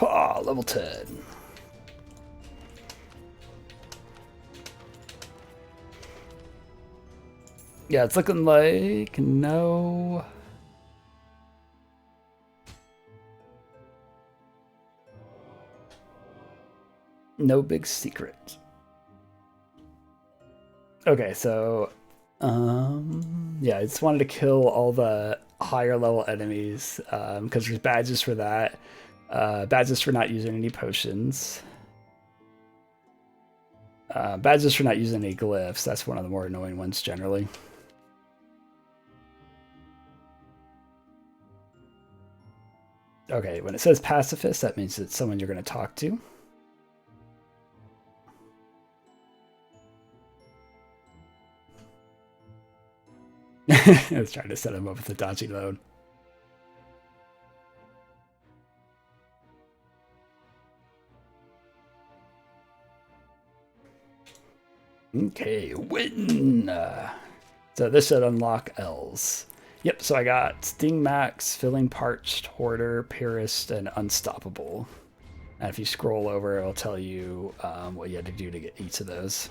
Ha! Level 10. Yeah, it's looking like no... No big secret. Okay, so... yeah, I just wanted to kill all the higher level enemies, because there's badges for that. Badges for not using any potions. Badges for not using any glyphs. That's one of the more annoying ones generally. Okay, when it says pacifist, that means it's someone you're going to talk to. I was trying to set him up with a dodgy load. Okay, win! So this should unlock L's. Yep, so I got Sting Max, Filling Parched, Hoarder, Purist, and Unstoppable. And if you scroll over, it'll tell you what you had to do to get each of those.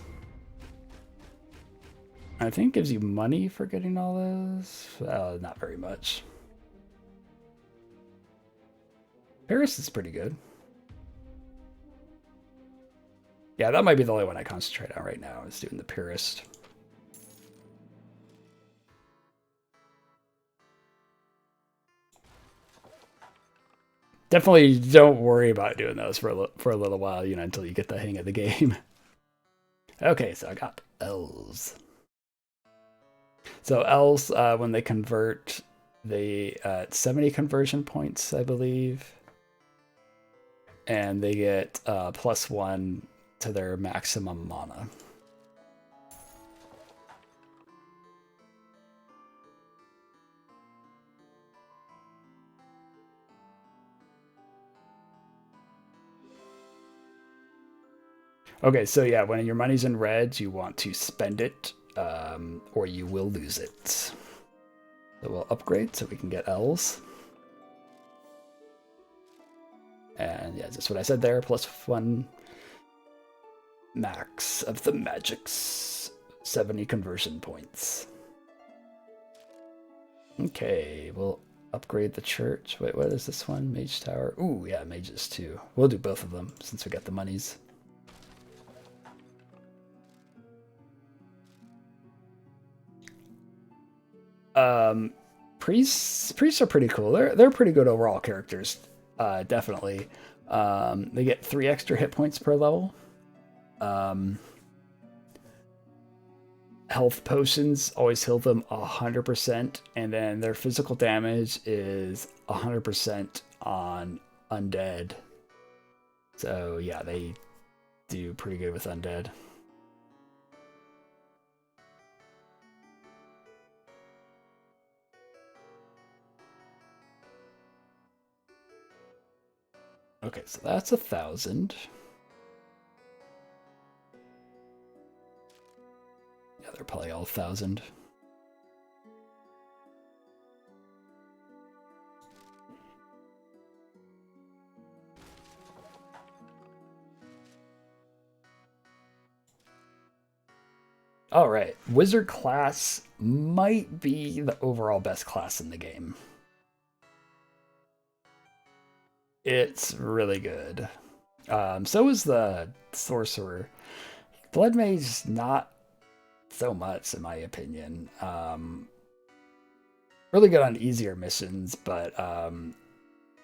I think it gives you money for getting all those. Not very much. Purist is pretty good. Yeah, that might be the only one I concentrate on right now, is doing the Purist. Definitely don't worry about doing those for a little while, you know, until you get the hang of the game. Okay, so I got L's. So L's, when they convert, they 70 conversion points, I believe. And they get +1 to their maximum mana. Okay, so yeah, when your money's in red, you want to spend it, or you will lose it. So we'll upgrade so we can get L's. And yeah, just what I said there, +1 max of the magics, 70 conversion points. Okay, we'll upgrade the church. Wait, what is this one? Mage Tower. Ooh, yeah, mages too. We'll do both of them since we got the monies. Priests are pretty cool. They're pretty good overall characters. Definitely. They get 3 extra hit points per level. Health potions always heal them 100%, and then their physical damage is 100% on undead. So yeah, they do pretty good with undead. Okay, so that's 1,000. Yeah, they're probably all 1,000. All right, wizard class might be the overall best class in the game. It's really good. So is the sorcerer. Blood mage, not so much, in my opinion. Really good on easier missions, but on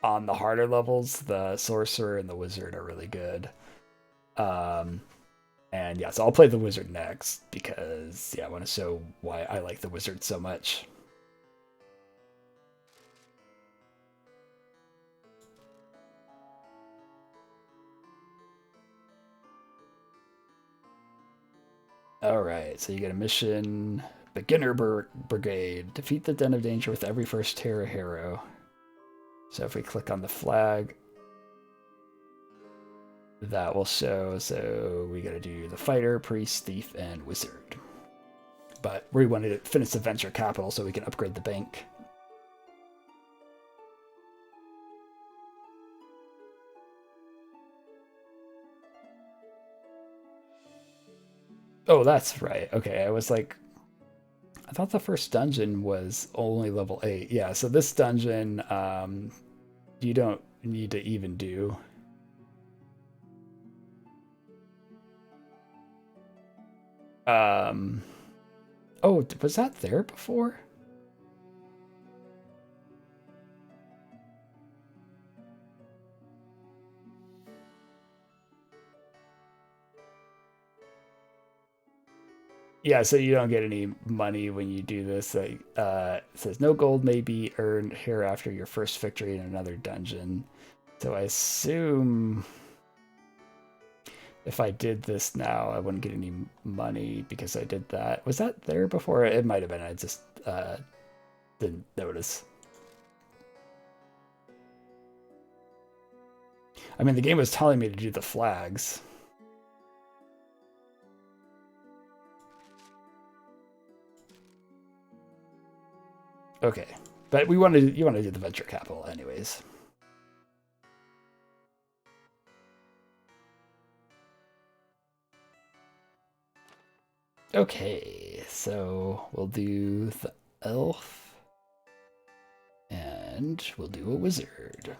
the harder levels, the sorcerer and the wizard are really good. And yeah, so I'll play the wizard next because yeah, I want to show why I like the wizard so much. Alright, so you get a mission. Beginner Brigade. Defeat the Den of Danger with every first Terra hero. So if we click on the flag, that will show. So we gotta do the fighter, priest, thief, and wizard. But we wanted to finish the venture capital so we can upgrade the bank. Oh, that's right. Okay, I was like, I thought the first dungeon was only level 8. Yeah, so this dungeon, you don't need to even do. Um, oh, was that there before? Yeah, so you don't get any money when you do this. Like, it says no gold may be earned here after your first victory in another dungeon. So I assume if I did this now, I wouldn't get any money because I did that. Was that there before? It might have been. I just didn't notice. I mean, the game was telling me to do the flags. Okay, but you want to do the venture capital anyways. Okay, so we'll do the elf, and we'll do a wizard.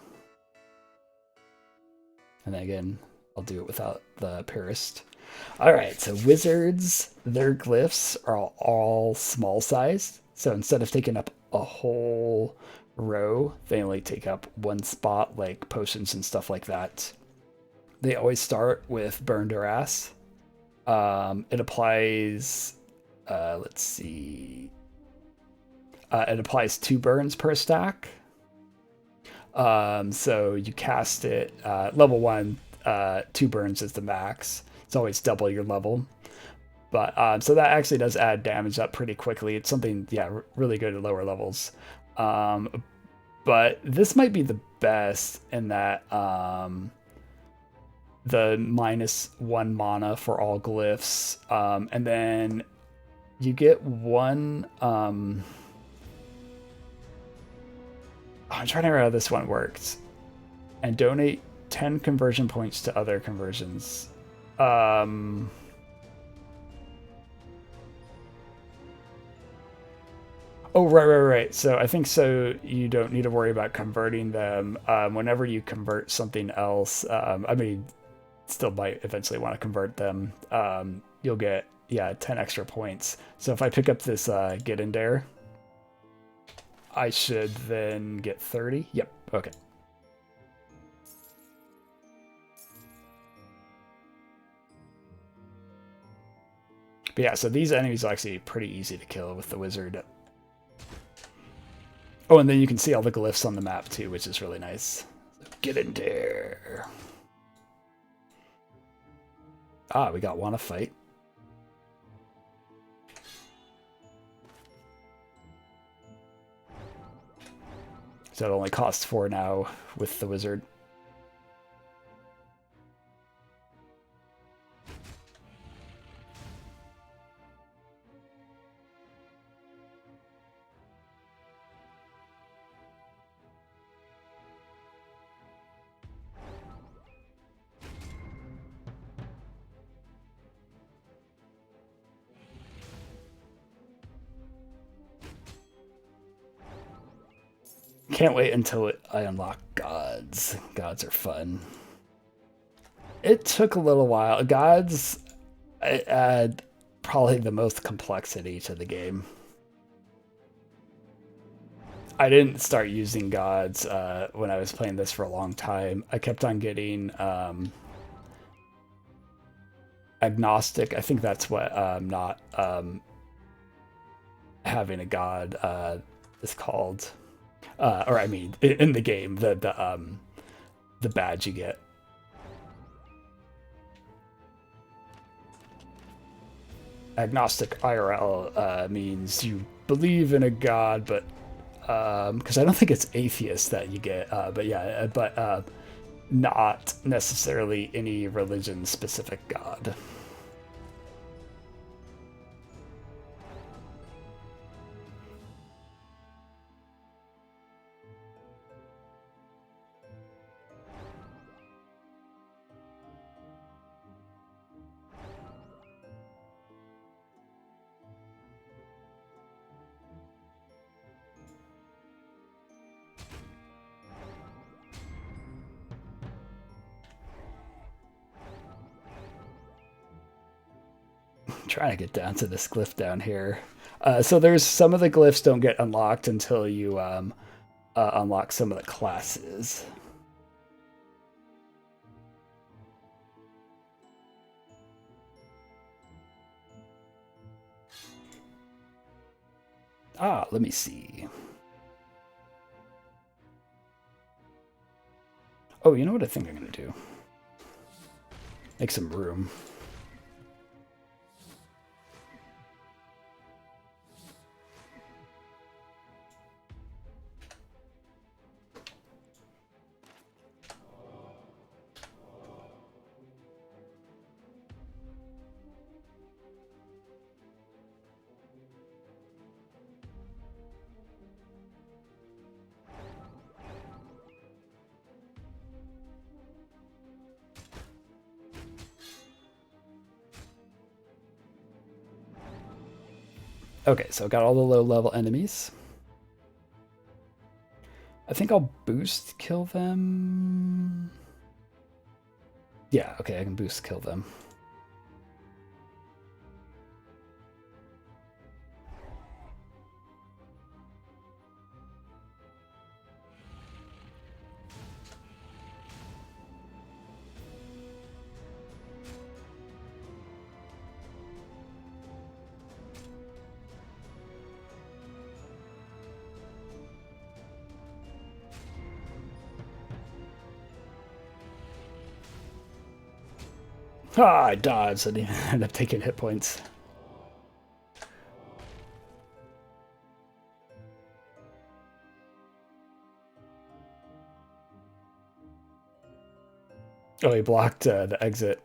And then again, I'll do it without the Parist. All right, so wizards, their glyphs are all small sized. So instead of taking up a whole row, they only take up one spot, like potions and stuff like that. They always start with Burned Ass. It applies, let's see, it applies 2 burns per stack. So you cast it, level 1, 2 burns is the max. It's always double your level. But so that actually does add damage up pretty quickly. It's something, yeah, really good at lower levels. But this might be the best in that the -1 mana for all glyphs, and then you get one. I'm trying to remember how this one works. And donate 10 conversion points to other conversions. Oh, right. So I think so. You don't need to worry about converting them. Whenever you convert something else, I mean, still might eventually want to convert them. You'll get 10 extra points. So if I pick up this get in there, I should then get 30. Yep. Okay. But yeah, so these enemies are actually pretty easy to kill with the wizard. Oh, and then you can see all the glyphs on the map too, which is really nice. So get in there. Ah, we got wanna fight. So it only costs 4 now with the wizard. Can't wait until I unlock gods. Gods are fun. It took a little while. Gods add probably the most complexity to the game. I didn't start using gods when I was playing this for a long time. I kept on getting agnostic. I think that's what not having a god is called. Or I mean, in the game, the badge you get. Agnostic IRL means you believe in a god, but because I don't think it's atheist that you get, but yeah, but not necessarily any religion specific god. trying to get down to this glyph down here. So there's some of the glyphs don't get unlocked until you unlock some of the classes. Let me see. Oh, you know what I think I'm going to do? Make some room. Okay, so I got all the low-level enemies. I think I'll boost kill them. Yeah, okay, I can boost kill them. I dodged. I didn't end up taking hit points. Oh, he blocked the exit.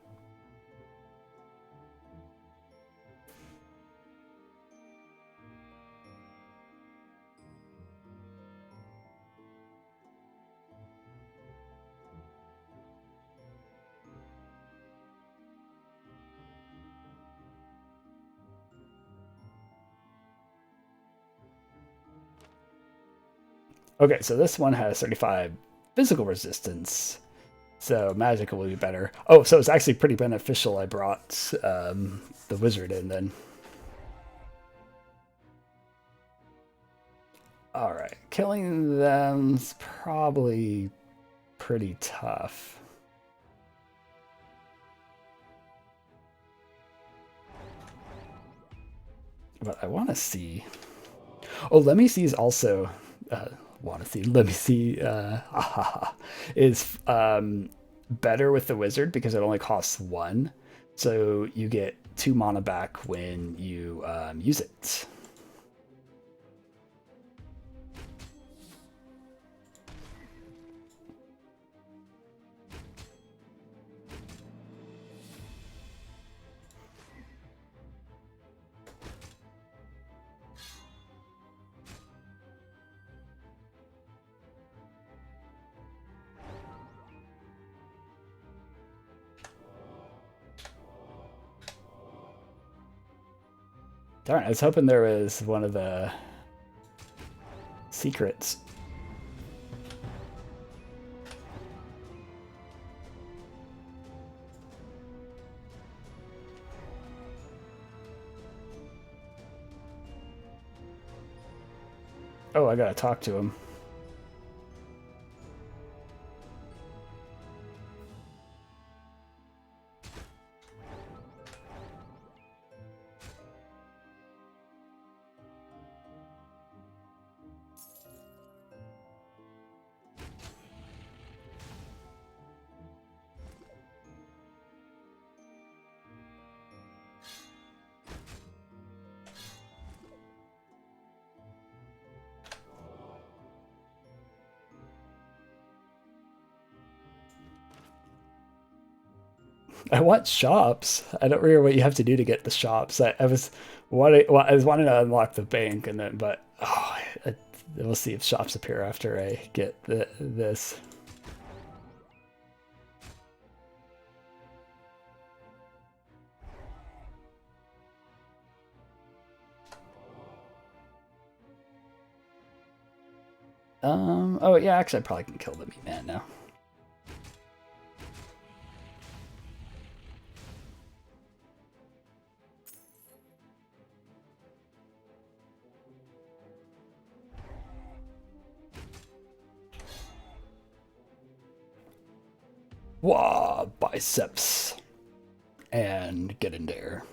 Okay, so this one has 35 physical resistance. So magical will be better. Oh, so it's actually pretty beneficial I brought the wizard in then. Alright, killing them's probably pretty tough. But I want to see... Oh, let me see is also... let me see is better with the wizard because it only costs 1. So you get 2 mana back when you use it. Darn, I was hoping there was one of the secrets. Oh, I gotta talk to him. I want shops. I don't remember what you have to do to get the shops. I was wanting to unlock the bank, and then we'll see if shops appear after I get this. Oh yeah, actually I probably can kill the meat man now. Wah, biceps. And get in there.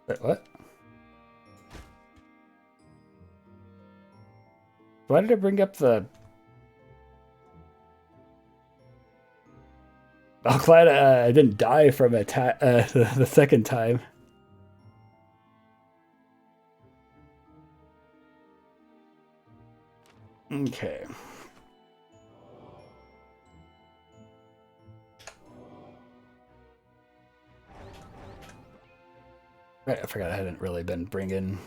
Wait, what? Why did it bring up the... I'm glad I didn't die from attack the second time. Okay. Right, I forgot I hadn't really been bringing...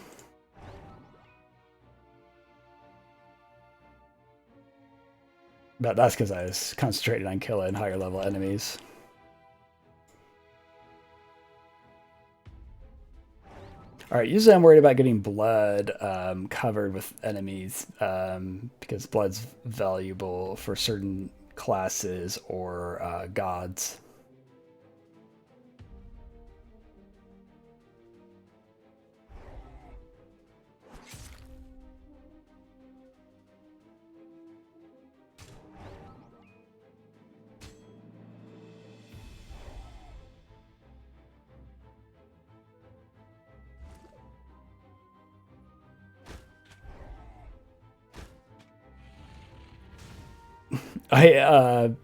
But that's because I was concentrating on killing higher level enemies. Alright, usually I'm worried about getting blood covered with enemies because blood's valuable for certain classes or gods.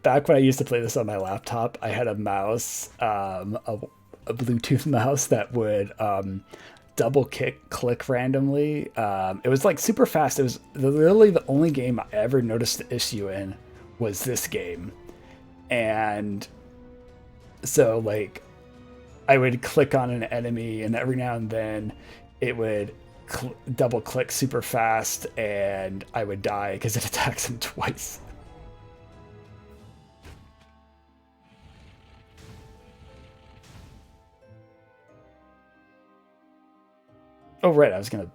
Back when I used to play this on my laptop, I had a mouse, a Bluetooth mouse that would double click randomly. It was like super fast. It was literally the only game I ever noticed the issue in was this game. And so like I would click on an enemy and every now and then it would double click super fast and I would die because it attacks him twice. Oh, right, I was gonna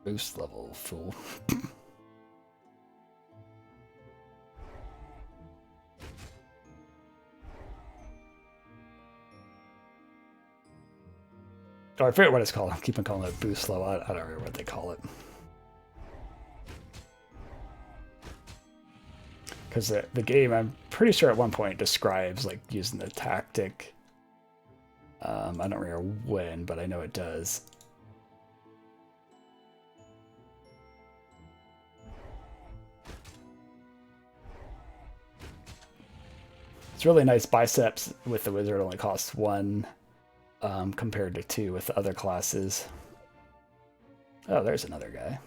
boost level, fool. Oh, I forget what it's called. I keep on calling it boost level. I don't remember what they call it. Because the game, I'm pretty sure at one point describes like using the tactic. I don't remember when, but I know it does. It's really nice. Biceps with the wizard only costs 1 compared to 2 with the other classes. Oh, there's another guy.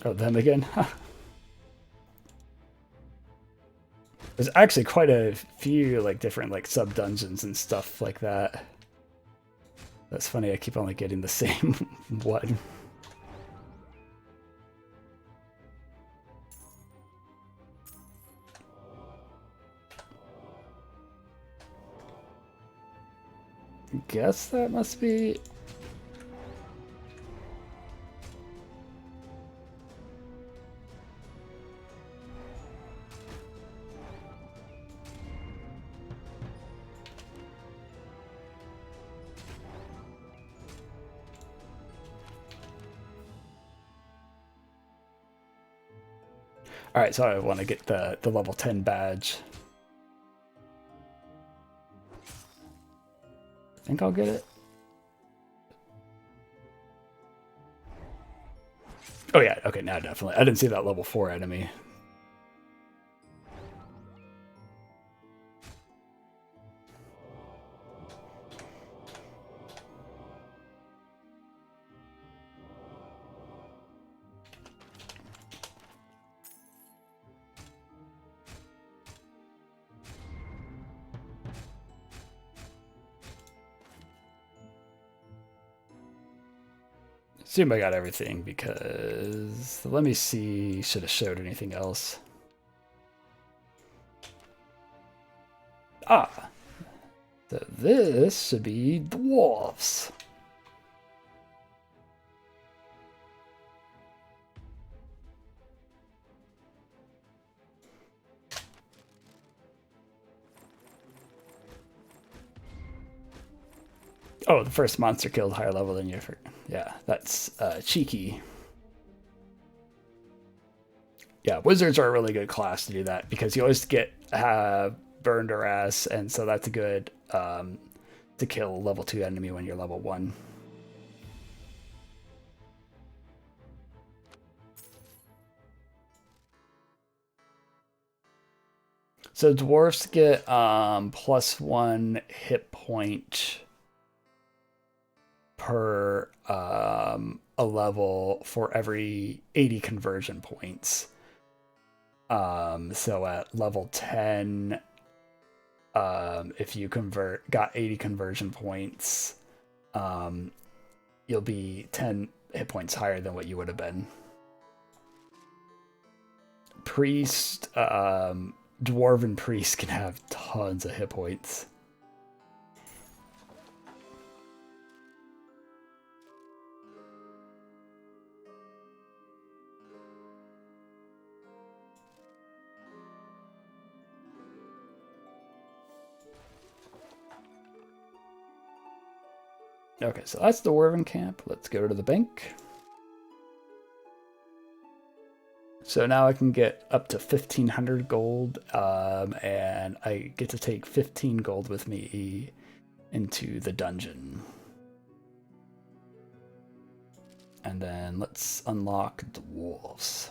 Oh, them again? There's actually quite a few like different like sub dungeons and stuff like that. That's funny. I keep only getting the same one. Guess that must be All right, so I want to get the level 10 badge. I think I'll get it. Oh yeah, okay, now definitely. I didn't see that level 4 enemy. Assume I got everything because let me see. Should have showed anything else. Ah, so this should be dwarves. Oh, the first monster killed higher level than you. Yeah, that's cheeky. Yeah, wizards are a really good class to do that because you always get burned or ass, and so that's a good to kill a level 2 enemy when you're level 1. So dwarfs get +1 hit point per a level for every 80 conversion points. So at level 10, if you got 80 conversion points, you'll be 10 hit points higher than what you would have been. Priest, dwarven priest can have tons of hit points. Okay, so that's the Dwarven camp. Let's go to the bank. So now I can get up to 1,500 gold, and I get to take 15 gold with me into the dungeon. And then let's unlock dwarves.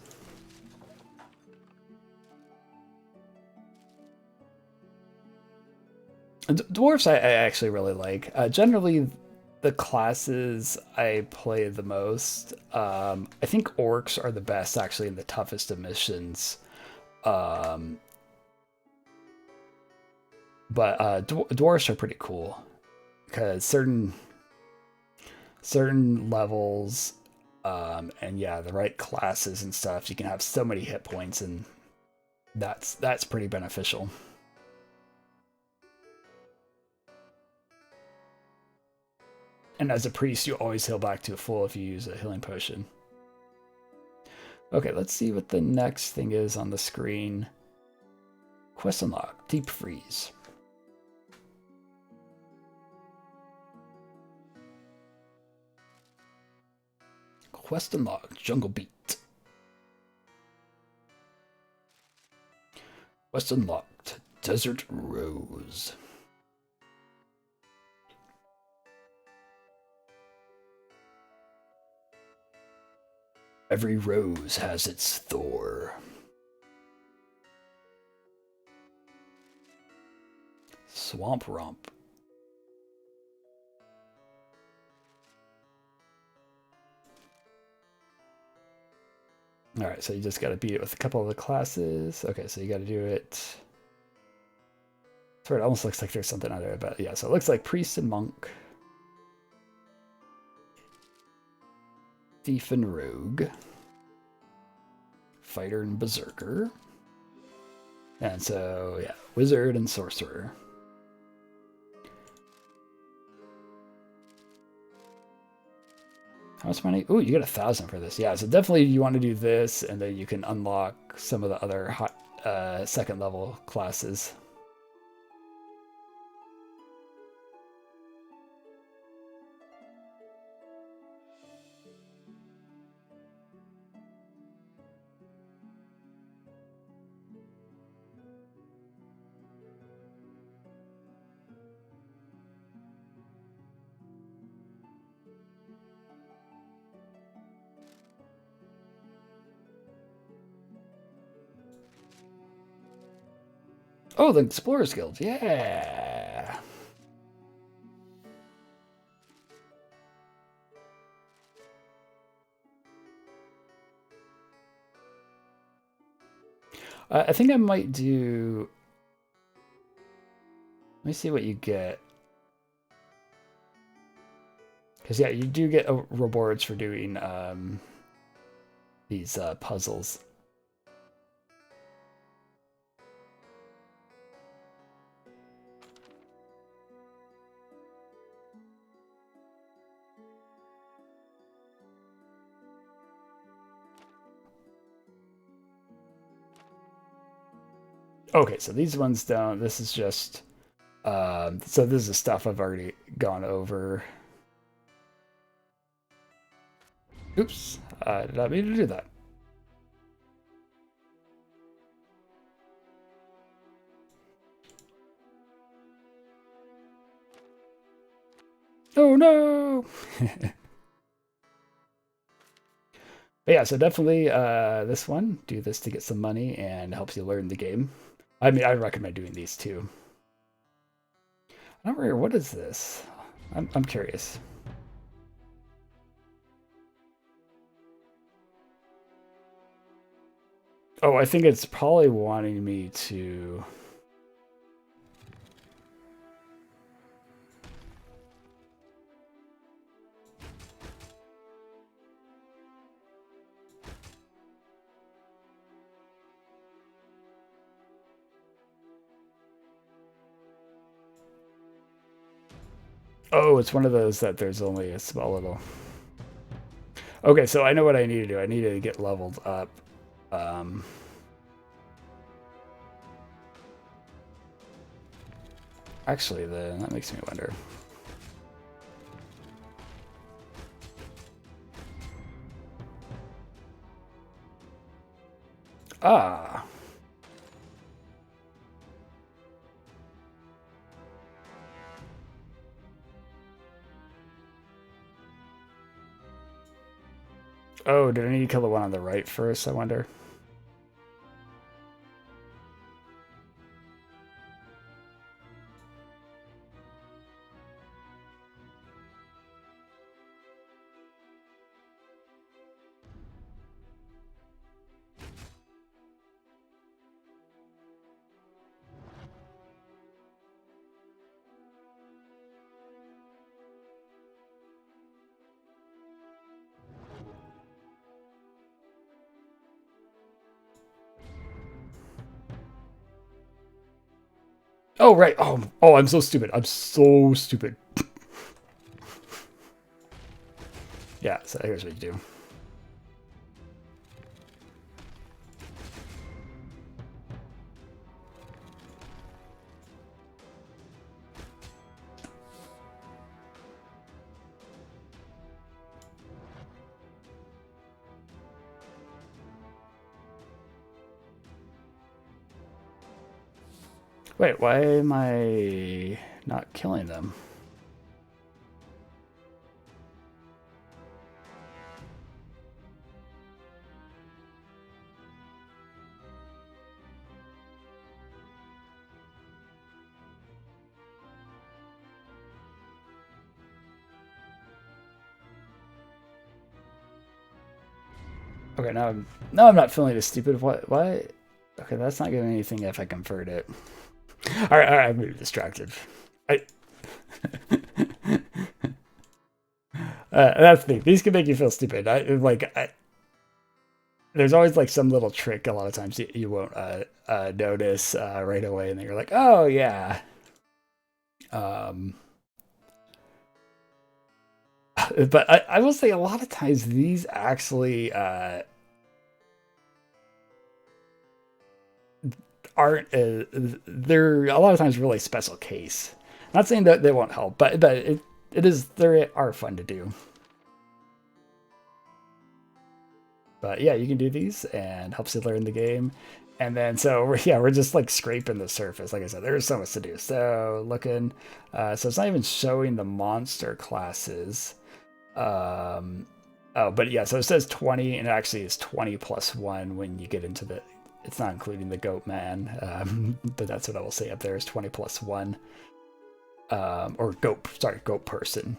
Dwarves I actually really like. Generally, the classes I play the most, I think orcs are the best actually in the toughest of missions. But dwarves are pretty cool because certain levels, and yeah, the right classes and stuff, you can have so many hit points, and that's pretty beneficial. And as a priest, you always heal back to full if you use a healing potion. Okay, let's see what the next thing is on the screen. Quest unlock, deep freeze. Quest unlocked, jungle beat. Quest unlocked, desert rose. Every rose has its Thor. Swamp romp. All right, so you just got to beat it with a couple of the classes. Okay, so you got to do it. That's where it almost looks like there's something on there, but yeah, so it looks like priest and monk. Thief and rogue. Fighter and berserker. And so, yeah, wizard and sorcerer. How much money? Ooh, you get 1,000 for this. Yeah, so definitely you want to do this, and then you can unlock some of the other second level classes. Oh, the Explorer's Guild. Yeah. I think I might do... Let me see what you get. Because, yeah, you do get rewards for doing these puzzles. Okay, so these ones don't. This is just... so this is stuff I've already gone over. Oops, I did not mean to do that. Oh no! But yeah, so definitely this one, do this to get some money and helps you learn the game. I mean, I recommend doing these too. I don't remember, what is this? I'm curious. Oh, I think it's probably wanting me to... Oh, it's one of those that there's only a small little... Okay, so I know what I need to do. I need to get leveled up. Actually, then that makes me wonder. Ah. Oh, did I need to kill the one on the right first, I wonder? Oh, right. Oh, I'm so stupid. I'm so stupid. Yeah, so here's what you do. Wait, why am I not killing them? Okay, now I'm not feeling as stupid. What? Why? Okay, that's not giving anything if I convert it. All right, I'm really distracted. That's the thing. These can make you feel stupid. There's always like some little trick. A lot of times you won't notice right away, and then you're like, oh yeah. But I will say a lot of times these actually aren't. They're a lot of times really special case. Not saying that they won't help, but it is, they are fun to do. But yeah, you can do these and helps you learn the game. And then, so we're just like scraping the surface. Like I said, there's so much to do. So looking, so it's not even showing the monster classes. Oh, but yeah, so it says 20, and it actually is 20 plus 1 when you get into it's not including the goat man, but that's what I will say up there is 20 plus 1. Or goat person.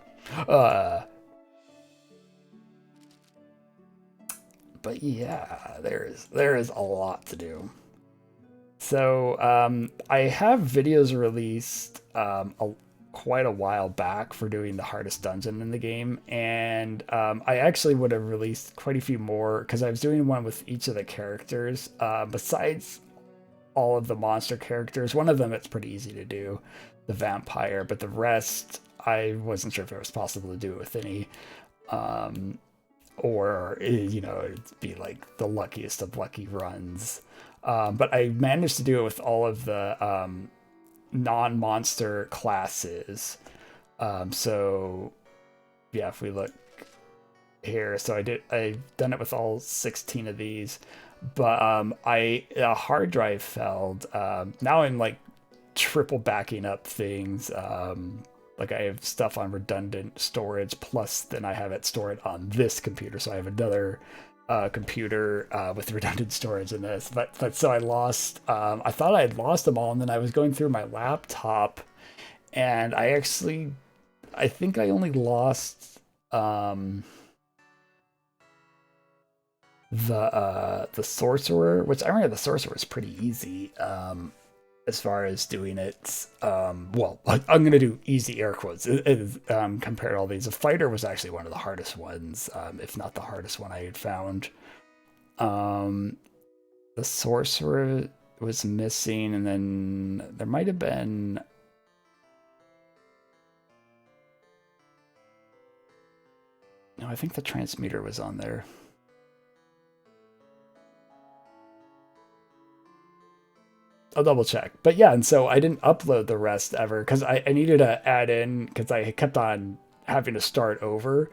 But yeah, there is a lot to do. So I have videos released quite a while back for doing the hardest dungeon in the game, and I actually would have released quite a few more because I was doing one with each of the characters. Besides all of the monster characters, one of them it's pretty easy to do, the vampire, but the rest I wasn't sure if it was possible to do it with any. Or it'd be like the luckiest of lucky runs. But I managed to do it with all of the non-monster classes. So yeah, if we look here, so I've done it with all 16 of these, but a hard drive failed. Now I'm like triple backing up things. Like I have stuff on redundant storage, plus then I have it stored on this computer. So I have another computer with redundant storage in this. But so I lost, I thought I had lost them all. And then I was going through my laptop and I think I only lost the sorcerer, which I remember the sorcerer was pretty easy. As far as doing it, well, I'm going to do easy air quotes compared to all these. The fighter was actually one of the hardest ones, if not the hardest one I had found. The sorcerer was missing, and then there might have been... No, I think the transmuter was on there. I'll double check. But yeah, and so I didn't upload the rest ever because I needed to add in because I kept on having to start over.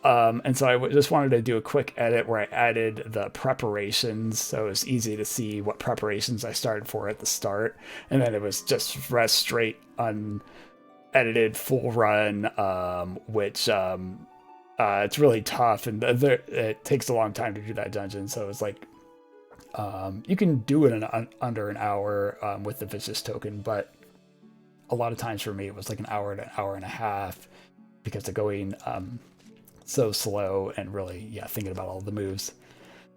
And so I just wanted to do a quick edit where I added the preparations. So it was easy to see what preparations I started for at the start. And then it was just rest straight unedited full run, which it's really tough. And it takes a long time to do that dungeon. So it was like, you can do it in under an hour with the vicious token, but a lot of times for me it was like an hour to an hour and a half because of going so slow and really thinking about all the moves.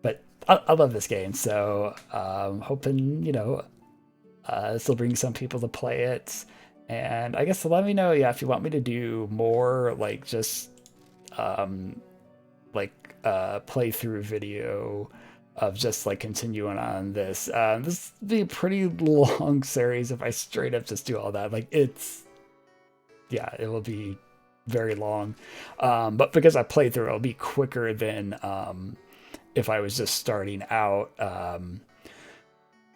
But I love this game, so hoping this will bring some people to play it. And I guess let me know if you want me to do more like just playthrough video of just like continuing on this. This would be a pretty long series if I straight up just do all that. Like it will be very long. But because I played through, it'll be quicker than if I was just starting out.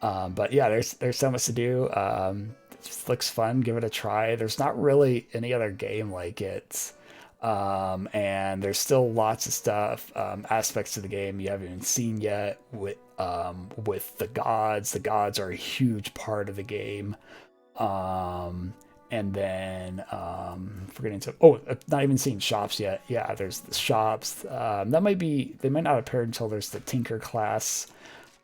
But yeah, there's so much to do. It just looks fun. Give it a try. There's not really any other game like it. And there's still lots of stuff, aspects to the game you haven't even seen yet with the gods. The gods are a huge part of the game. And then, forgetting to, not even seeing shops yet. Yeah, there's the shops. They might not appear until there's the Tinker class.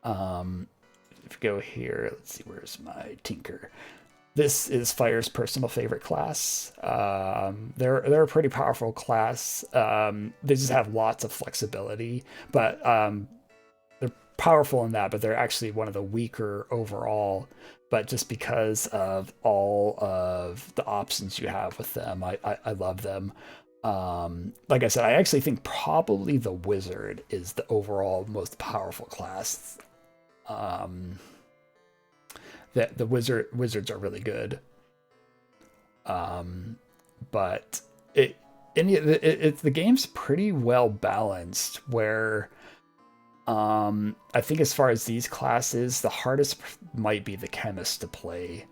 If we go here, let's see, where's my Tinker? This is Fire's personal favorite class. They're a pretty powerful class. They just have lots of flexibility, but they're powerful in that, but they're actually one of the weaker overall. But just because of all of the options you have with them, I love them. Like I said, I actually think probably the wizard is the overall most powerful class. The wizards are really good, but the game's pretty well balanced. Where I think as far as these classes, the hardest might be the chemist to play.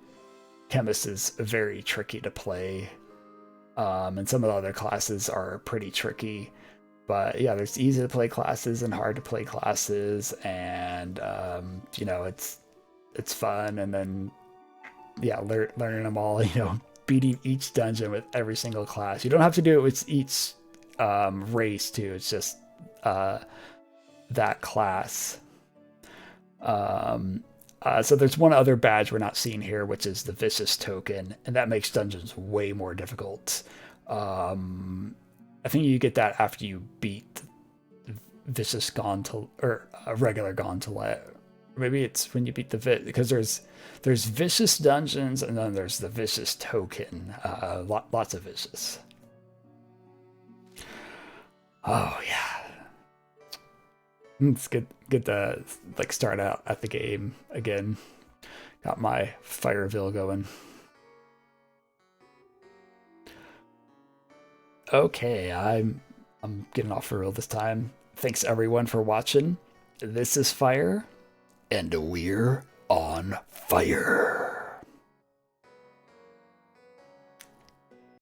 Chemist is very tricky to play, and some of the other classes are pretty tricky. But yeah, there's easy to play classes and hard to play classes, and it's fun. And then learning them all, beating each dungeon with every single class. You don't have to do it with each race too. It's just that class. So there's one other badge we're not seeing here, which is the Vicious token, and that makes dungeons way more difficult. I think you get that after you beat Vicious or a regular Gauntlet. Maybe it's when you beat the because there's Vicious dungeons and then there's the Vicious token. Lots of Vicious. Oh yeah, it's good to like start out at the game again. Got my Fireville going. Okay, I'm getting off for real this time. Thanks everyone for watching. This is Fire, and we're on fire.